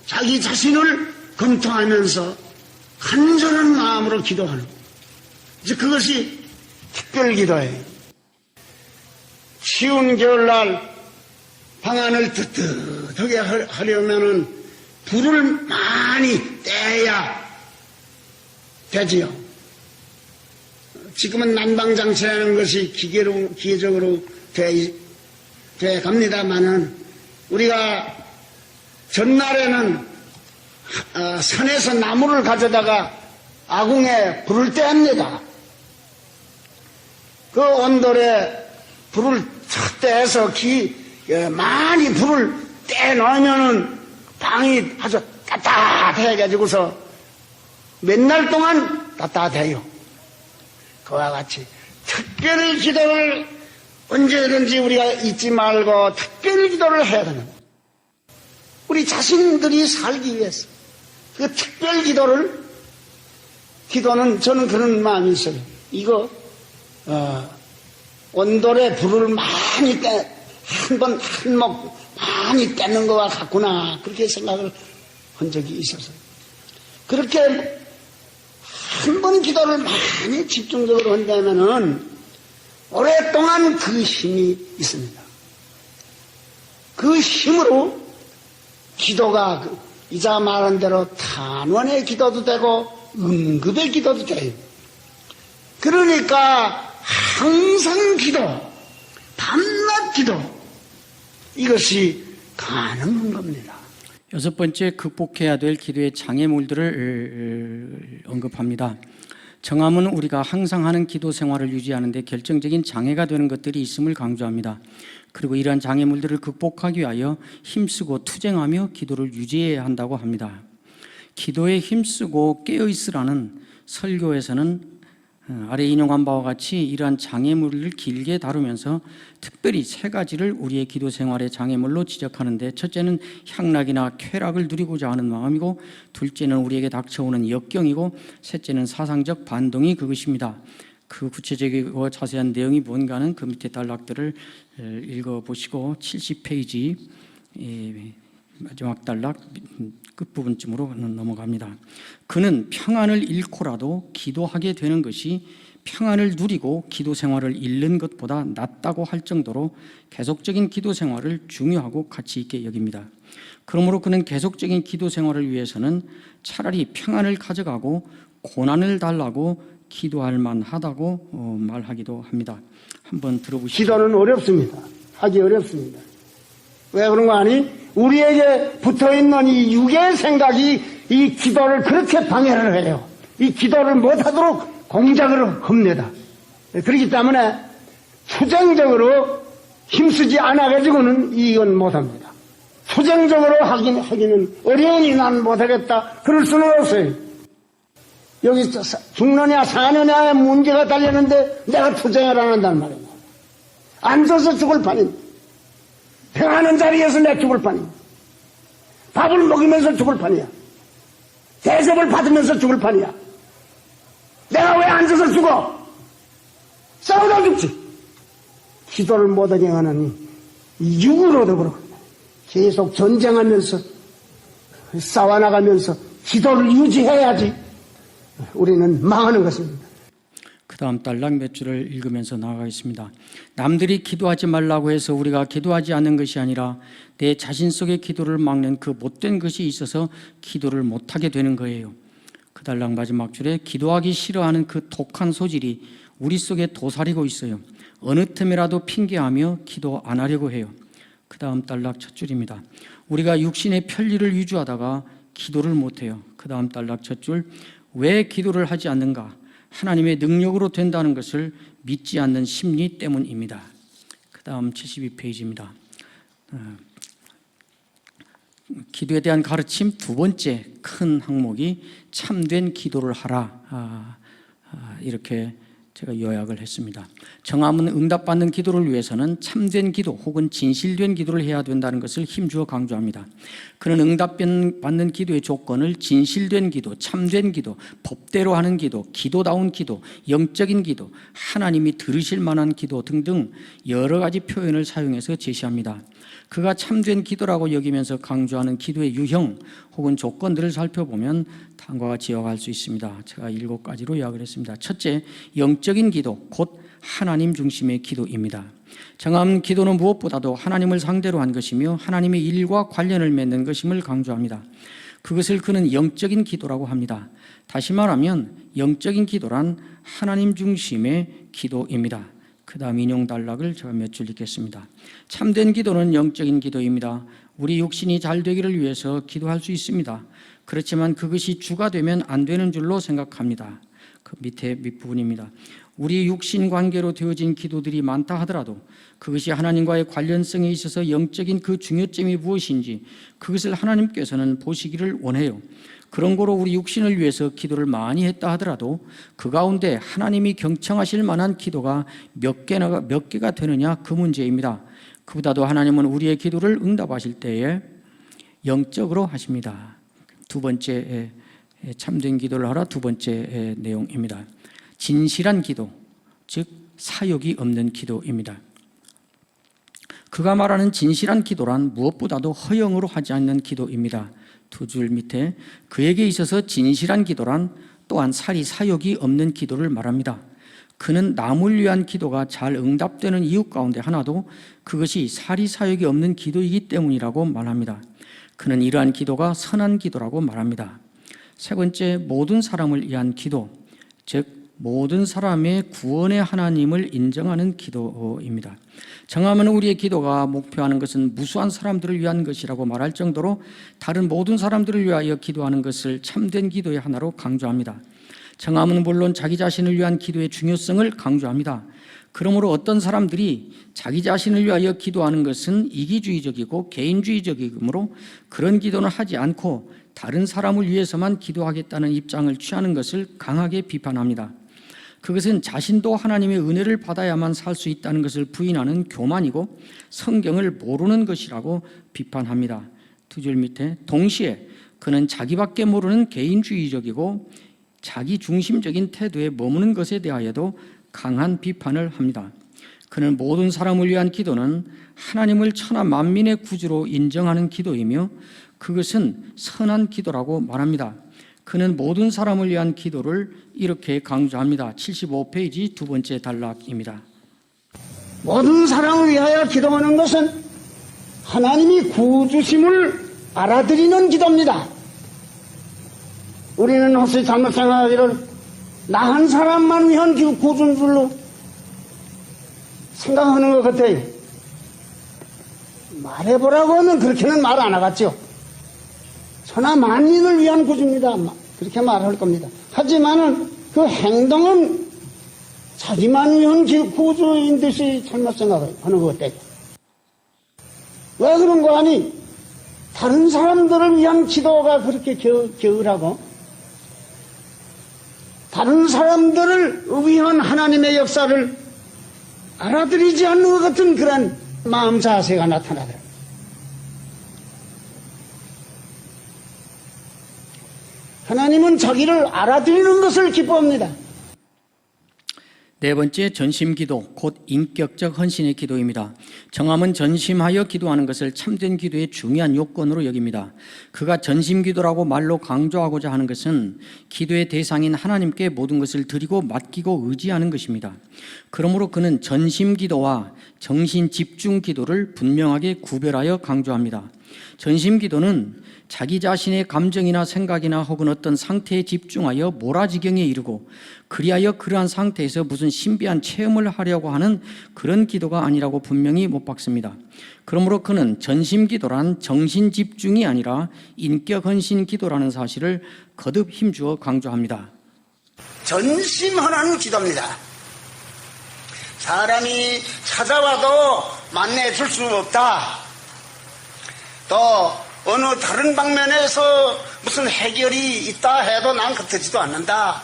자기 자신을 검토하면서 간절한 마음으로 기도하는 거예요. 이제 그것이 특별기도예요. 추운 겨울날 방안을 뜨뜻하게 하려면은 불을 많이 떼야 되지요. 지금은 난방장치라는 것이 기계적으로 돼 갑니다만은 우리가 전날에는 산에서 나무를 가져다가 아궁에 불을 뗍니다. 그 온돌에 불을 탁 떼서 많이 불을 떼놓으면은 방이 아주 따뜻해가지고서 몇 날 동안 따뜻해요. 그와 같이 특별 기도를 언제든지 우리가 잊지 말고 특별 기도를 해야 되는 거예요. 우리 자신들이 살기 위해서 그 특별 기도는 저는 그런 마음이 있어요. 이거 온돌에 불을 많이 한몫 많이 떼는 거와 같구나 그렇게 생각을 한 적이 있었어요. 그렇게 한 번 기도를 많이 집중적으로 한다면은 오랫동안 그 힘이 있습니다. 그 힘으로 기도가 이자 말한 대로 탄원의 기도도 되고 응급의 기도도 돼요. 그러니까 항상 기도, 밤낮 기도 이것이 가능한 겁니다. 여섯 번째, 극복해야 될 기도의 장애물들을 언급합니다. 정함은 우리가 항상 하는 기도 생활을 유지하는 데 결정적인 장애가 되는 것들이 있음을 강조합니다. 그리고 이러한 장애물들을 극복하기 위하여 힘쓰고 투쟁하며 기도를 유지해야 한다고 합니다. 기도에 힘쓰고 깨어있으라는 설교에서는 아래 인용한 바와 같이 이러한 장애물을 길게 다루면서 특별히 세 가지를 우리의 기도 생활의 장애물로 지적하는데, 첫째는 향락이나 쾌락을 누리고자 하는 마음이고, 둘째는 우리에게 닥쳐오는 역경이고, 셋째는 사상적 반동이 그것입니다. 그 구체적이고 자세한 내용이 뭔가는 그 밑에 단락들을 읽어보시고 70페이지 마지막 단락 끝부분쯤으로 넘어갑니다. 그는 평안을 잃고라도 기도하게 되는 것이 평안을 누리고 기도 생활을 잃는 것보다 낫다고 할 정도로 계속적인 기도 생활을 중요하고 가치 있게 여깁니다. 그러므로 그는 계속적인 기도 생활을 위해서는 차라리 평안을 가져가고 고난을 달라고 기도할 만하다고 말하기도 합니다. 한번 들어보시죠. 기도는 어렵습니다. 하기 어렵습니다. 왜 그런 거 아니? 우리에게 붙어있는 이 육의 생각이 이 기도를 그렇게 방해를 해요. 이 기도를 못하도록 공작을 합니다. 그렇기 때문에 투쟁적으로 힘쓰지 않아가지고는 이건 못합니다. 투쟁적으로 하기는 어려우니 난 못하겠다 그럴 수는 없어요. 여기 죽느냐 사느냐의 문제가 달렸는데 내가 투쟁을 안 한다는 말이에요. 앉아서 죽을 판입니다. 평안한 자리에서 내 죽을 판입니다. 밥을 먹으면서 죽을 판이야. 대접을 받으면서 죽을 판이야. 내가 왜 앉아서 죽어? 싸우다 죽지. 기도를 못하게 하는 육으로도 그렇고 계속 전쟁하면서 싸워나가면서 기도를 유지해야지 우리는 망하는 것입니다. 그 다음 단락 몇 줄을 읽으면서 나아가겠습니다. 남들이 기도하지 말라고 해서 우리가 기도하지 않는 것이 아니라 내 자신 속의 기도를 막는 그 못된 것이 있어서 기도를 못하게 되는 거예요. 그 단락 마지막 줄에 기도하기 싫어하는 그 독한 소질이 우리 속에 도사리고 있어요. 어느 틈이라도 핑계하며 기도 안 하려고 해요. 그 다음 단락 첫 줄입니다. 우리가 육신의 편리를 위주하다가 기도를 못해요. 그 다음 단락 첫 줄, 왜 기도를 하지 않는가? 하나님의 능력으로 된다는 것을 믿지 않는 심리 때문입니다. 그 다음 72페이지입니다. 기도에 대한 가르침 두 번째 큰 항목이 참된 기도를 하라. 이렇게 제가 요약을 했습니다. 정함은 응답받는 기도를 위해서는 참된 기도 혹은 진실된 기도를 해야 된다는 것을 힘주어 강조합니다. 그는 응답받는 기도의 조건을 진실된 기도, 참된 기도, 법대로 하는 기도, 기도다운 기도, 영적인 기도, 하나님이 들으실 만한 기도 등등 여러 가지 표현을 사용해서 제시합니다. 그가 참된 기도라고 여기면서 강조하는 기도의 유형 혹은 조건들을 살펴보면 다음과 같이 요약할 수 있습니다. 제가 7가지로 요약을 했습니다. 첫째, 영적인 기도, 곧 하나님 중심의 기도입니다. 정함 기도는 무엇보다도 하나님을 상대로 한 것이며 하나님의 일과 관련을 맺는 것임을 강조합니다. 그것을 그는 영적인 기도라고 합니다. 다시 말하면 영적인 기도란 하나님 중심의 기도입니다. 그 다음 인용 단락을 제가 몇 줄 읽겠습니다. 참된 기도는 영적인 기도입니다. 우리 육신이 잘 되기를 위해서 기도할 수 있습니다. 그렇지만 그것이 주가 되면 안 되는 줄로 생각합니다. 그 밑에 밑부분입니다. 우리 육신 관계로 되어진 기도들이 많다 하더라도 그것이 하나님과의 관련성에 있어서 영적인 그 중요점이 무엇인지 그것을 하나님께서는 보시기를 원해요. 그런 거로 우리 육신을 위해서 기도를 많이 했다 하더라도 그 가운데 하나님이 경청하실 만한 기도가 몇 개가 되느냐 그 문제입니다. 그보다도 하나님은 우리의 기도를 응답하실 때에 영적으로 하십니다. 두 번째 참된 기도를 하라 두 번째 내용입니다. 진실한 기도, 즉 사욕이 없는 기도입니다. 그가 말하는 진실한 기도란 무엇보다도 허영으로 하지 않는 기도입니다. 두 줄 밑에 그에게 있어서 진실한 기도란 또한 사욕이 없는 기도를 말합니다. 그는 남을 위한 기도가 잘 응답되는 이유 가운데 하나도 그것이 사욕이 없는 기도이기 때문이라고 말합니다. 그는 이러한 기도가 선한 기도라고 말합니다. 세 번째, 모든 사람을 위한 기도, 즉 모든 사람의 구원의 하나님을 인정하는 기도입니다. 정하면 우리의 기도가 목표하는 것은 무수한 사람들을 위한 것이라고 말할 정도로 다른 모든 사람들을 위하여 기도하는 것을 참된 기도의 하나로 강조합니다. 정하면 물론 자기 자신을 위한 기도의 중요성을 강조합니다. 그러므로 어떤 사람들이 자기 자신을 위하여 기도하는 것은 이기주의적이고 개인주의적이므로 그런 기도는 하지 않고 다른 사람을 위해서만 기도하겠다는 입장을 취하는 것을 강하게 비판합니다. 그것은 자신도 하나님의 은혜를 받아야만 살 수 있다는 것을 부인하는 교만이고 성경을 모르는 것이라고 비판합니다. 두 줄 밑에 동시에 그는 자기밖에 모르는 개인주의적이고 자기 중심적인 태도에 머무는 것에 대하여도 강한 비판을 합니다. 그는 모든 사람을 위한 기도는 하나님을 천하 만민의 구주로 인정하는 기도이며 그것은 선한 기도라고 말합니다. 그는 모든 사람을 위한 기도를 이렇게 강조합니다. 75페이지 두 번째 단락입니다. 모든 사람을 위하여 기도하는 것은 하나님이 구주심을 알아들이는 기도입니다. 우리는 혹시 잘못 생각하기를 나 한 사람만 위한 구주인 줄로 생각하는 것 같아요. 말해보라고 하면 그렇게는 말 안 하겠죠. 천하 만민을 위한 구주입니다. 그렇게 말할 겁니다. 하지만은 그 행동은 자기만 위한 구주인 듯이 잘못 생각하는 것 같아요. 왜 그런 거 아니? 다른 사람들을 위한 기도가 그렇게 게으르고 다른 사람들을 위한 하나님의 역사를 알아들이지 않는 것 같은 그런 마음 자세가 나타나더라고요. 하나님은 자기를 알아드리는 것을 기뻐합니다. 네 번째, 전심기도, 곧 인격적 헌신의 기도입니다. 정함은 전심하여 기도하는 것을 참된 기도의 중요한 요건으로 여깁니다. 그가 전심기도라고 말로 강조하고자 하는 것은 기도의 대상인 하나님께 모든 것을 드리고 맡기고 의지하는 것입니다. 그러므로 그는 전심기도와 정신집중기도를 분명하게 구별하여 강조합니다. 전심기도는 자기 자신의 감정이나 생각이나 혹은 어떤 상태에 집중하여 몰아지경에 이르고 그리하여 그러한 상태에서 무슨 신비한 체험을 하려고 하는 그런 기도가 아니라고 분명히 못 박습니다. 그러므로 그는 전심기도란 정신집중이 아니라 인격헌신 기도라는 사실을 거듭 힘주어 강조합니다. 전심하는 기도입니다. 사람이 찾아와도 만나줄 수 없다. 또 어느 다른 방면에서 무슨 해결이 있다 해도 난 그렇지도 않는다.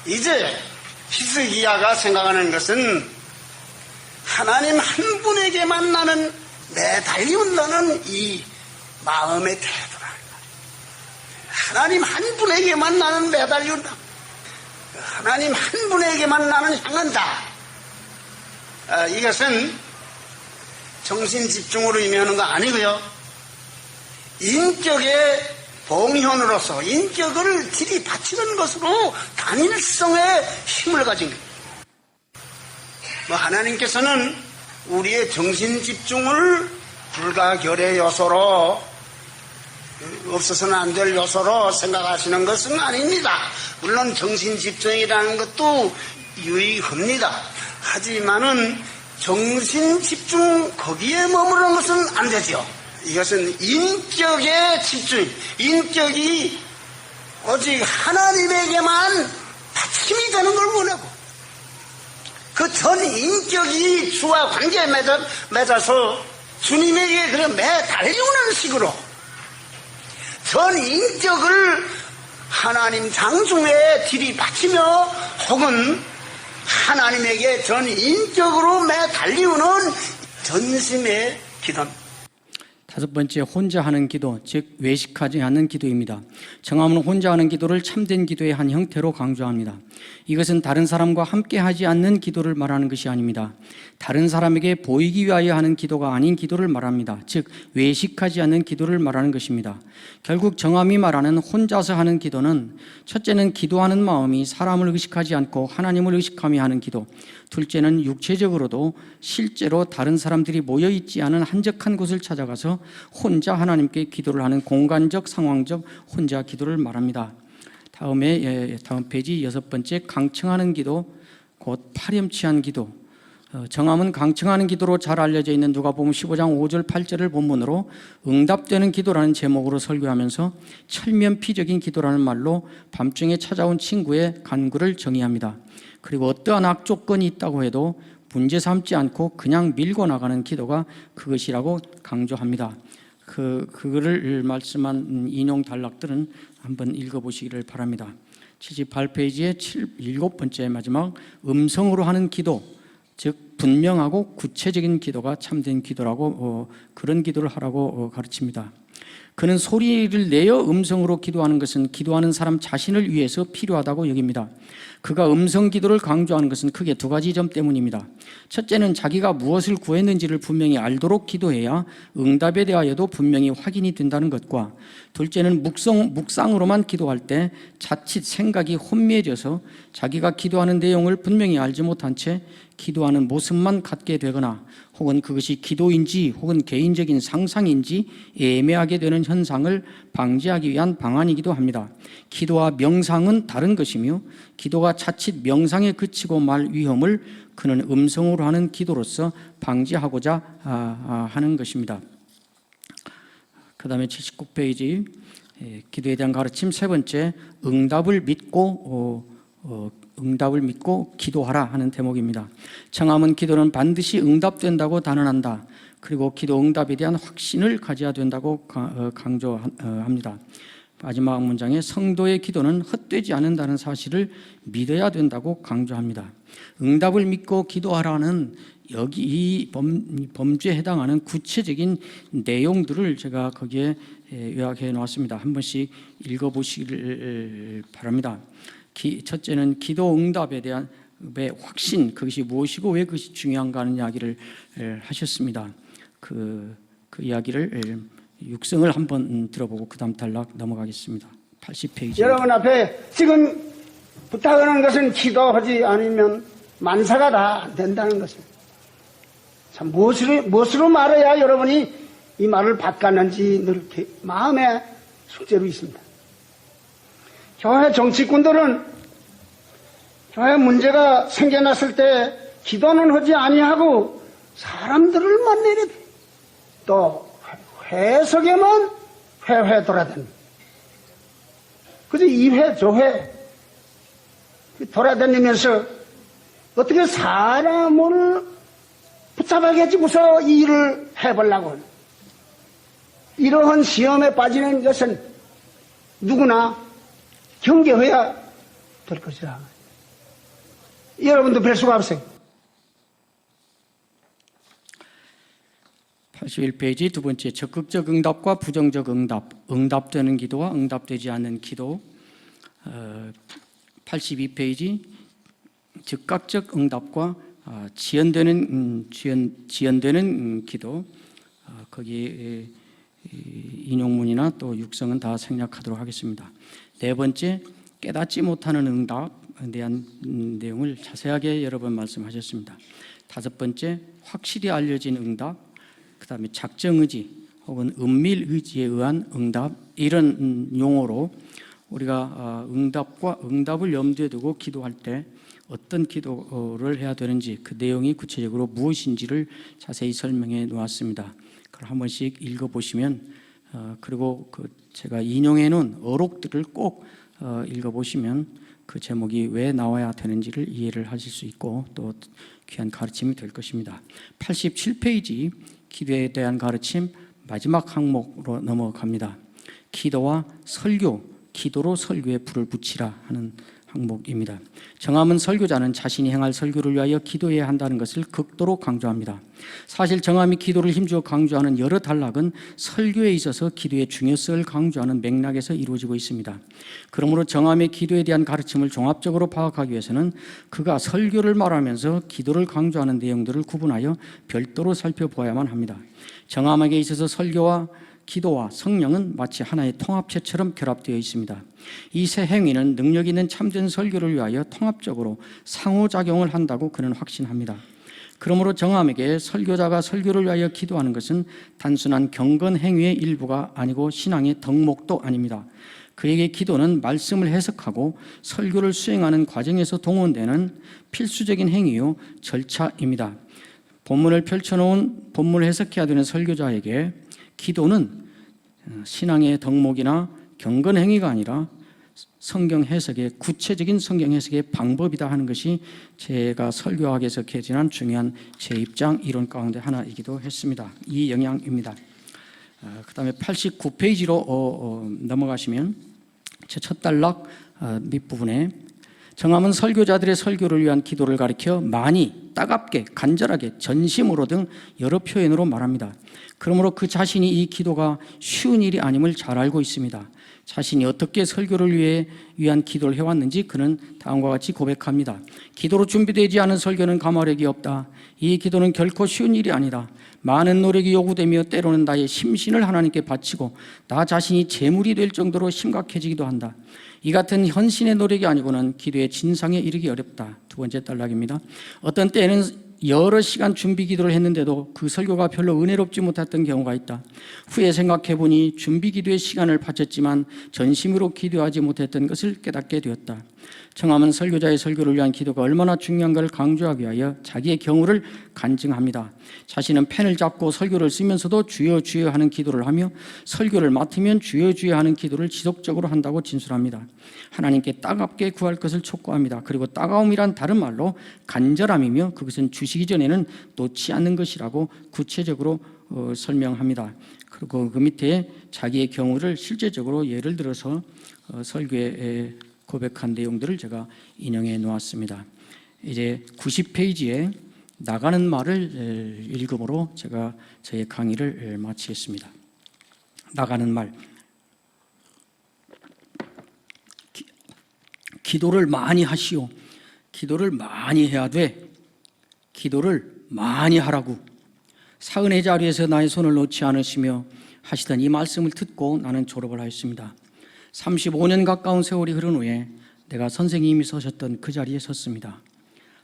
이제 히스기야가 생각하는 것은 하나님 한 분에게만 나는 매달린다는 이 마음의 태도라. 하나님 한 분에게만 나는 매달린다. 하나님 한 분에게만 나는 향한다. 이것은 정신집중으로 의미하는 거 아니고요. 인격의 봉현으로서 인격을 들이받치는 것으로 단일성의 힘을 가진 거예요. 하나님께서는 우리의 정신집중을 불가결의 요소로 없어서는 안 될 요소로 생각하시는 것은 아닙니다. 물론 정신집중이라는 것도 유익합니다. 하지만은 정신집중 거기에 머무르는 것은 안 되죠. 이것은 인격의 집중, 인격이 오직 하나님에게만 받침이 되는 걸 원하고 그 전 인격이 주와 관계에 맺어서 주님에게 그래 매달리는 식으로 전 인격을 하나님 장중에 들이받치며 혹은 하나님에게 전 인격으로 매달리는 전심의 기도입니다. 다섯 번째, 혼자 하는 기도, 즉 외식하지 않는 기도입니다. 정함은 혼자 하는 기도를 참된 기도의 한 형태로 강조합니다. 이것은 다른 사람과 함께 하지 않는 기도를 말하는 것이 아닙니다. 다른 사람에게 보이기 위하여 하는 기도가 아닌 기도를 말합니다. 즉 외식하지 않는 기도를 말하는 것입니다. 결국 정함이 말하는 혼자서 하는 기도는 첫째는 기도하는 마음이 사람을 의식하지 않고 하나님을 의식하며 하는 기도, 둘째는 육체적으로도 실제로 다른 사람들이 모여있지 않은 한적한 곳을 찾아가서 혼자 하나님께 기도를 하는 공간적 상황적 혼자 기도를 말합니다. 다음 페이지 여섯 번째, 강청하는 기도, 곧 파렴치한 기도. 정함은 강청하는 기도로 잘 알려져 있는 누가복음 15장 5절 8절을 본문으로 응답되는 기도라는 제목으로 설교하면서 철면피적인 기도라는 말로 밤중에 찾아온 친구의 간구를 정의합니다. 그리고 어떠한 악조건이 있다고 해도 문제 삼지 않고 그냥 밀고 나가는 기도가 그것이라고 강조합니다. 그거를 말씀한 인용 단락들은 한번 읽어보시기를 바랍니다. 78페이지의 7번째 마지막, 음성으로 하는 기도, 즉 분명하고 구체적인 기도가 참된 기도라고 그런 기도를 하라고 가르칩니다. 그는 소리를 내어 음성으로 기도하는 것은 기도하는 사람 자신을 위해서 필요하다고 여깁니다. 그가 음성 기도를 강조하는 것은 크게 두 가지 점 때문입니다. 첫째는 자기가 무엇을 구했는지를 분명히 알도록 기도해야 응답에 대하여도 분명히 확인이 된다는 것과, 둘째는 묵상으로만 기도할 때 자칫 생각이 혼미해져서 자기가 기도하는 내용을 분명히 알지 못한 채 기도하는 모습만 갖게 되거나 혹은 그것이 기도인지 혹은 개인적인 상상인지 애매하게 되는 현상을 방지하기 위한 방안이기도 합니다. 기도와 명상은 다른 것이며 기도가 자칫 명상에 그치고 말 위험을 그는 음성으로 하는 기도로서 방지하고자 하는 것입니다. 그 다음에 79페이지 기도에 대한 가르침 세 번째, 응답을 믿고 기도하라 하는 대목입니다. 정함은 기도는 반드시 응답된다고 단언한다. 그리고 기도 응답에 대한 확신을 가져야 된다고 강조합니다. 마지막 문장에 성도의 기도는 헛되지 않는다는 사실을 믿어야 된다고 강조합니다. 응답을 믿고 기도하라는 여기 이 범주에 해당하는 구체적인 내용들을 제가 거기에 요약해 놓았습니다. 한 번씩 읽어보시기를 바랍니다. 첫째는 기도 응답에 대한 확신, 그것이 무엇이고 왜 그것이 중요한가 하는 이야기를 하셨습니다. 그 이야기를 육성을 한번 들어보고 그 다음 단락 넘어가겠습니다. 80페이지. 여러분 앞에 지금 부탁하는 것은 기도하지 않으면 만사가 다 안 된다는 것입니다. 참 무엇으로 말해야 여러분이 이 말을 받겠는지 늘 마음에 숙제로 있습니다. 교회 정치꾼들은 교회 문제가 생겨났을 때 기도는 하지 아니하고 사람들을 만내려 또 회석에만 회회 돌아다닙니다. 그래서 이회 저회 돌아다니면서 어떻게 사람을 붙잡아가지고서 이 일을 해보려고 하는 이러한 시험에 빠지는 것은 누구나 경계해야 될 것이라. 여러분도 별 수가 없어요. 81페이지 두 번째, 적극적 응답과 부정적 응답, 응답되는 기도와 응답되지 않는 기도. 82페이지 즉각적 응답과 지연되는 기도. 거기 인용문이나 또 육성은 다 생략하도록 하겠습니다. 네 번째, 깨닫지 못하는 응답에 대한 내용을 자세하게 여러 번 말씀하셨습니다. 다섯 번째, 확실히 알려진 응답, 그 다음에 작정의지 혹은 은밀의지에 의한 응답, 이런 용어로 우리가 응답을 염두에 두고 기도할 때 어떤 기도를 해야 되는지, 그 내용이 구체적으로 무엇인지를 자세히 설명해 놓았습니다. 그걸 한 번씩 읽어보시면, 그리고 제가 인용해 놓은 어록들을 꼭 읽어보시면 그 제목이 왜 나와야 되는지를 이해를 하실 수 있고 또 귀한 가르침이 될 것입니다. 87페이지 기도에 대한 가르침 마지막 항목으로 넘어갑니다. 기도와 설교, 기도로 설교에 불을 붙이라 하는 항목입니다. 정함은 설교자는 자신이 행할 설교를 위하여 기도해야 한다는 것을 극도로 강조합니다. 사실 정함이 기도를 힘주어 강조하는 여러 단락은 설교에 있어서 기도의 중요성을 강조하는 맥락에서 이루어지고 있습니다. 그러므로 정함의 기도에 대한 가르침을 종합적으로 파악하기 위해서는 그가 설교를 말하면서 기도를 강조하는 내용들을 구분하여 별도로 살펴보아야만 합니다. 정함에게 있어서 설교와 기도와 성령은 마치 하나의 통합체처럼 결합되어 있습니다. 이 세 행위는 능력 있는 참된 설교를 위하여 통합적으로 상호작용을 한다고 그는 확신합니다. 그러므로 정함에게 설교자가 설교를 위하여 기도하는 것은 단순한 경건 행위의 일부가 아니고 신앙의 덕목도 아닙니다. 그에게 기도는 말씀을 해석하고 설교를 수행하는 과정에서 동원되는 필수적인 행위요 절차입니다. 본문을 펼쳐놓은 본문을 해석해야 되는 설교자에게 기도는 신앙의 덕목이나 경건 행위가 아니라 성경 해석의 구체적인 성경 해석의 방법이다 하는 것이 제가 설교학에서 개진한 중요한 제 입장 이론 가운데 하나이기도 했습니다. 이 영향입니다. 그 다음에 89페이지로 넘어가시면 제 첫 단락 밑부분에 정함은 설교자들의 설교를 위한 기도를 가리켜 많이, 따갑게, 간절하게, 전심으로 등 여러 표현으로 말합니다. 그러므로 그 자신이 이 기도가 쉬운 일이 아님을 잘 알고 있습니다. 자신이 어떻게 설교를 위한 기도를 해왔는지 그는 다음과 같이 고백합니다. 기도로 준비되지 않은 설교는 감화력이 없다. 이 기도는 결코 쉬운 일이 아니다. 많은 노력이 요구되며 때로는 나의 심신을 하나님께 바치고 나 자신이 제물이 될 정도로 심각해지기도 한다. 이 같은 헌신의 노력이 아니고는 기도의 진상에 이르기 어렵다. 두 번째 단락입니다. 어떤 때에는 여러 시간 준비 기도를 했는데도 그 설교가 별로 은혜롭지 못했던 경우가 있다. 후에 생각해보니 준비 기도의 시간을 바쳤지만 전심으로 기도하지 못했던 것을 깨닫게 되었다. 정함은 설교자의 설교를 위한 기도가 얼마나 중요한가를 강조하기 위하여 자기의 경우를 간증합니다. 자신은 펜을 잡고 설교를 쓰면서도 주여 주여 하는 기도를 하며 설교를 맡으면 주여 주여 하는 기도를 지속적으로 한다고 진술합니다. 하나님께 따갑게 구할 것을 촉구합니다. 그리고 따가움이란 다른 말로 간절함이며 그것은 주시기 전에는 놓지 않는 것이라고 구체적으로 설명합니다. 그리고 그 밑에 자기의 경우를 실제적으로 예를 들어서 설교에 고백한 내용들을 제가 인용해 놓았습니다. 이제 90페이지에 나가는 말을 읽음으로 제가 저의 강의를 마치겠습니다. 나가는 말. 기도를 많이 하시오. 기도를 많이 해야 돼. 기도를 많이 하라고. 사은의 자리에서 나의 손을 놓지 않으시며 하시던 이 말씀을 듣고 나는 졸업을 하였습니다. 35년 가까운 세월이 흐른 후에 내가 선생님이 서셨던 그 자리에 섰습니다.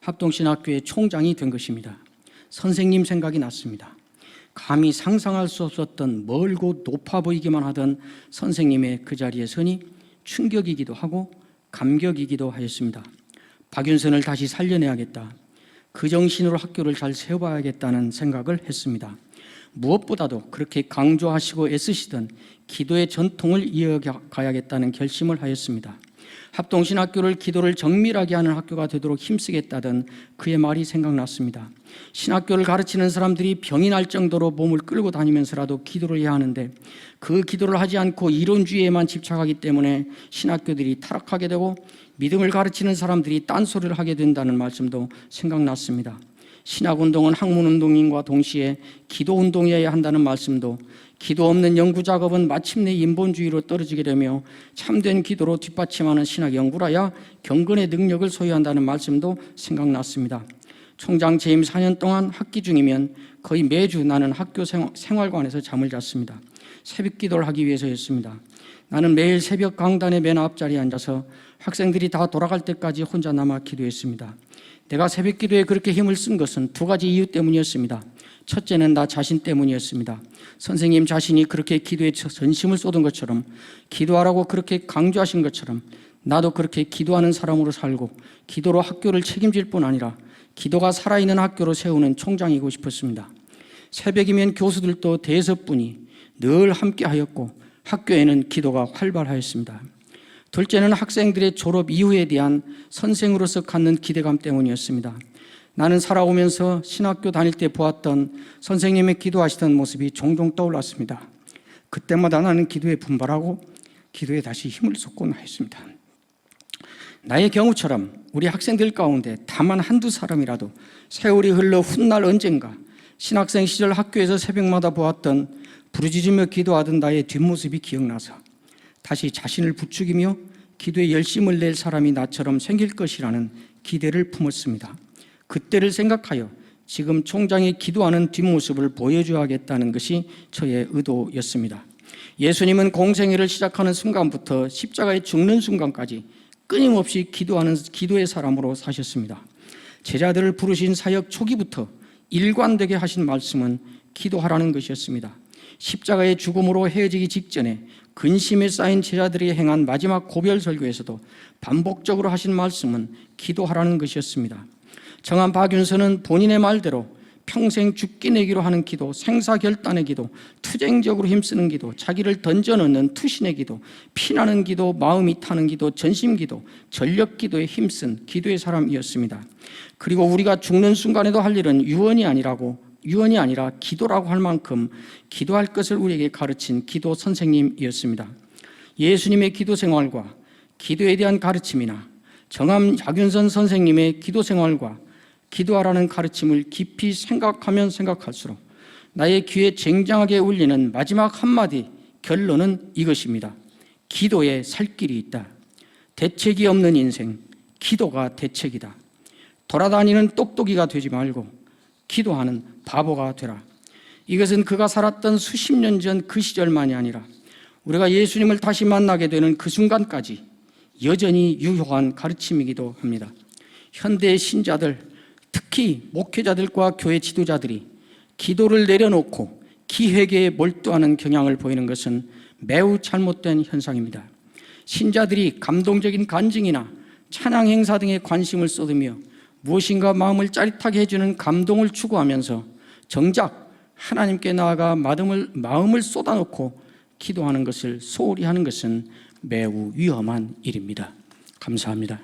합동신학교의 총장이 된 것입니다. 선생님 생각이 났습니다. 감히 상상할 수 없었던 멀고 높아 보이기만 하던 선생님의 그 자리에 서니 충격이기도 하고 감격이기도 하였습니다. 박윤선을 다시 살려내야겠다. 그 정신으로 학교를 잘 세워봐야겠다는 생각을 했습니다. 무엇보다도 그렇게 강조하시고 애쓰시던 기도의 전통을 이어가야겠다는 결심을 하였습니다. 합동신학교를 기도를 정밀하게 하는 학교가 되도록 힘쓰겠다던 그의 말이 생각났습니다. 신학교를 가르치는 사람들이 병이 날 정도로 몸을 끌고 다니면서라도 기도를 해야 하는데 그 기도를 하지 않고 이론주의에만 집착하기 때문에 신학교들이 타락하게 되고 믿음을 가르치는 사람들이 딴소리를 하게 된다는 말씀도 생각났습니다. 신학운동은 학문운동인과 동시에 기도운동이어야 한다는 말씀도, 기도 없는 연구작업은 마침내 인본주의로 떨어지게 되며 참된 기도로 뒷받침하는 신학연구라야 경건의 능력을 소유한다는 말씀도 생각났습니다. 총장 재임 4년 동안 학기 중이면 거의 매주 나는 학교 생활관에서 잠을 잤습니다. 새벽 기도를 하기 위해서였습니다. 나는 매일 새벽 강단의 맨 앞자리에 앉아서 학생들이 다 돌아갈 때까지 혼자 남아 기도했습니다. 내가 새벽 기도에 그렇게 힘을 쓴 것은 두 가지 이유 때문이었습니다. 첫째는 나 자신 때문이었습니다. 선생님 자신이 그렇게 기도에 전심을 쏟은 것처럼, 기도하라고 그렇게 강조하신 것처럼 나도 그렇게 기도하는 사람으로 살고 기도로 학교를 책임질 뿐 아니라 기도가 살아있는 학교로 세우는 총장이고 싶었습니다. 새벽이면 교수들도 대여섯분이 늘 함께하였고 학교에는 기도가 활발하였습니다. 둘째는 학생들의 졸업 이후에 대한 선생으로서 갖는 기대감 때문이었습니다. 나는 살아오면서 신학교 다닐 때 보았던 선생님의 기도하시던 모습이 종종 떠올랐습니다. 그때마다 나는 기도에 분발하고 기도에 다시 힘을 쏟곤 하였습니다. 나의 경우처럼 우리 학생들 가운데 다만 한두 사람이라도 세월이 흘러 훗날 언젠가 신학생 시절 학교에서 새벽마다 보았던 부르짖으며 기도하던 나의 뒷모습이 기억나서 다시 자신을 부추기며 기도에 열심을 낼 사람이 나처럼 생길 것이라는 기대를 품었습니다. 그때를 생각하여 지금 총장이 기도하는 뒷모습을 보여줘야겠다는 것이 저의 의도였습니다. 예수님은 공생애를 시작하는 순간부터 십자가에 죽는 순간까지 끊임없이 기도하는 기도의 사람으로 사셨습니다. 제자들을 부르신 사역 초기부터 일관되게 하신 말씀은 기도하라는 것이었습니다. 십자가의 죽음으로 헤어지기 직전에 근심에 쌓인 제자들이 행한 마지막 고별 설교에서도 반복적으로 하신 말씀은 기도하라는 것이었습니다. 정한 박윤선은 본인의 말대로 평생 죽기 내기로 하는 기도, 생사결단의 기도, 투쟁적으로 힘쓰는 기도, 자기를 던져넣는 투신의 기도, 피나는 기도, 마음이 타는 기도, 전심 기도, 전력 기도에 힘쓴 기도의 사람이었습니다. 그리고 우리가 죽는 순간에도 할 일은 유언이 아니라 기도라고 할 만큼 기도할 것을 우리에게 가르친 기도 선생님이었습니다. 예수님의 기도 생활과 기도에 대한 가르침이나 정함 박윤선 선생님의 기도 생활과 기도하라는 가르침을 깊이 생각하면 생각할수록 나의 귀에 쟁쟁하게 울리는 마지막 한마디 결론은 이것입니다. 기도에 살 길이 있다. 대책이 없는 인생, 기도가 대책이다. 돌아다니는 똑똑이가 되지 말고 기도하는 바보가 되라. 이것은 그가 살았던 수십 년 전 그 시절만이 아니라 우리가 예수님을 다시 만나게 되는 그 순간까지 여전히 유효한 가르침이기도 합니다. 현대의 신자들, 특히 목회자들과 교회 지도자들이 기도를 내려놓고 기회계에 몰두하는 경향을 보이는 것은 매우 잘못된 현상입니다. 신자들이 감동적인 간증이나 찬양 행사 등에 관심을 쏟으며 무엇인가 마음을 짜릿하게 해주는 감동을 추구하면서 정작 하나님께 나아가 마음을 쏟아놓고 기도하는 것을 소홀히 하는 것은 매우 위험한 일입니다. 감사합니다.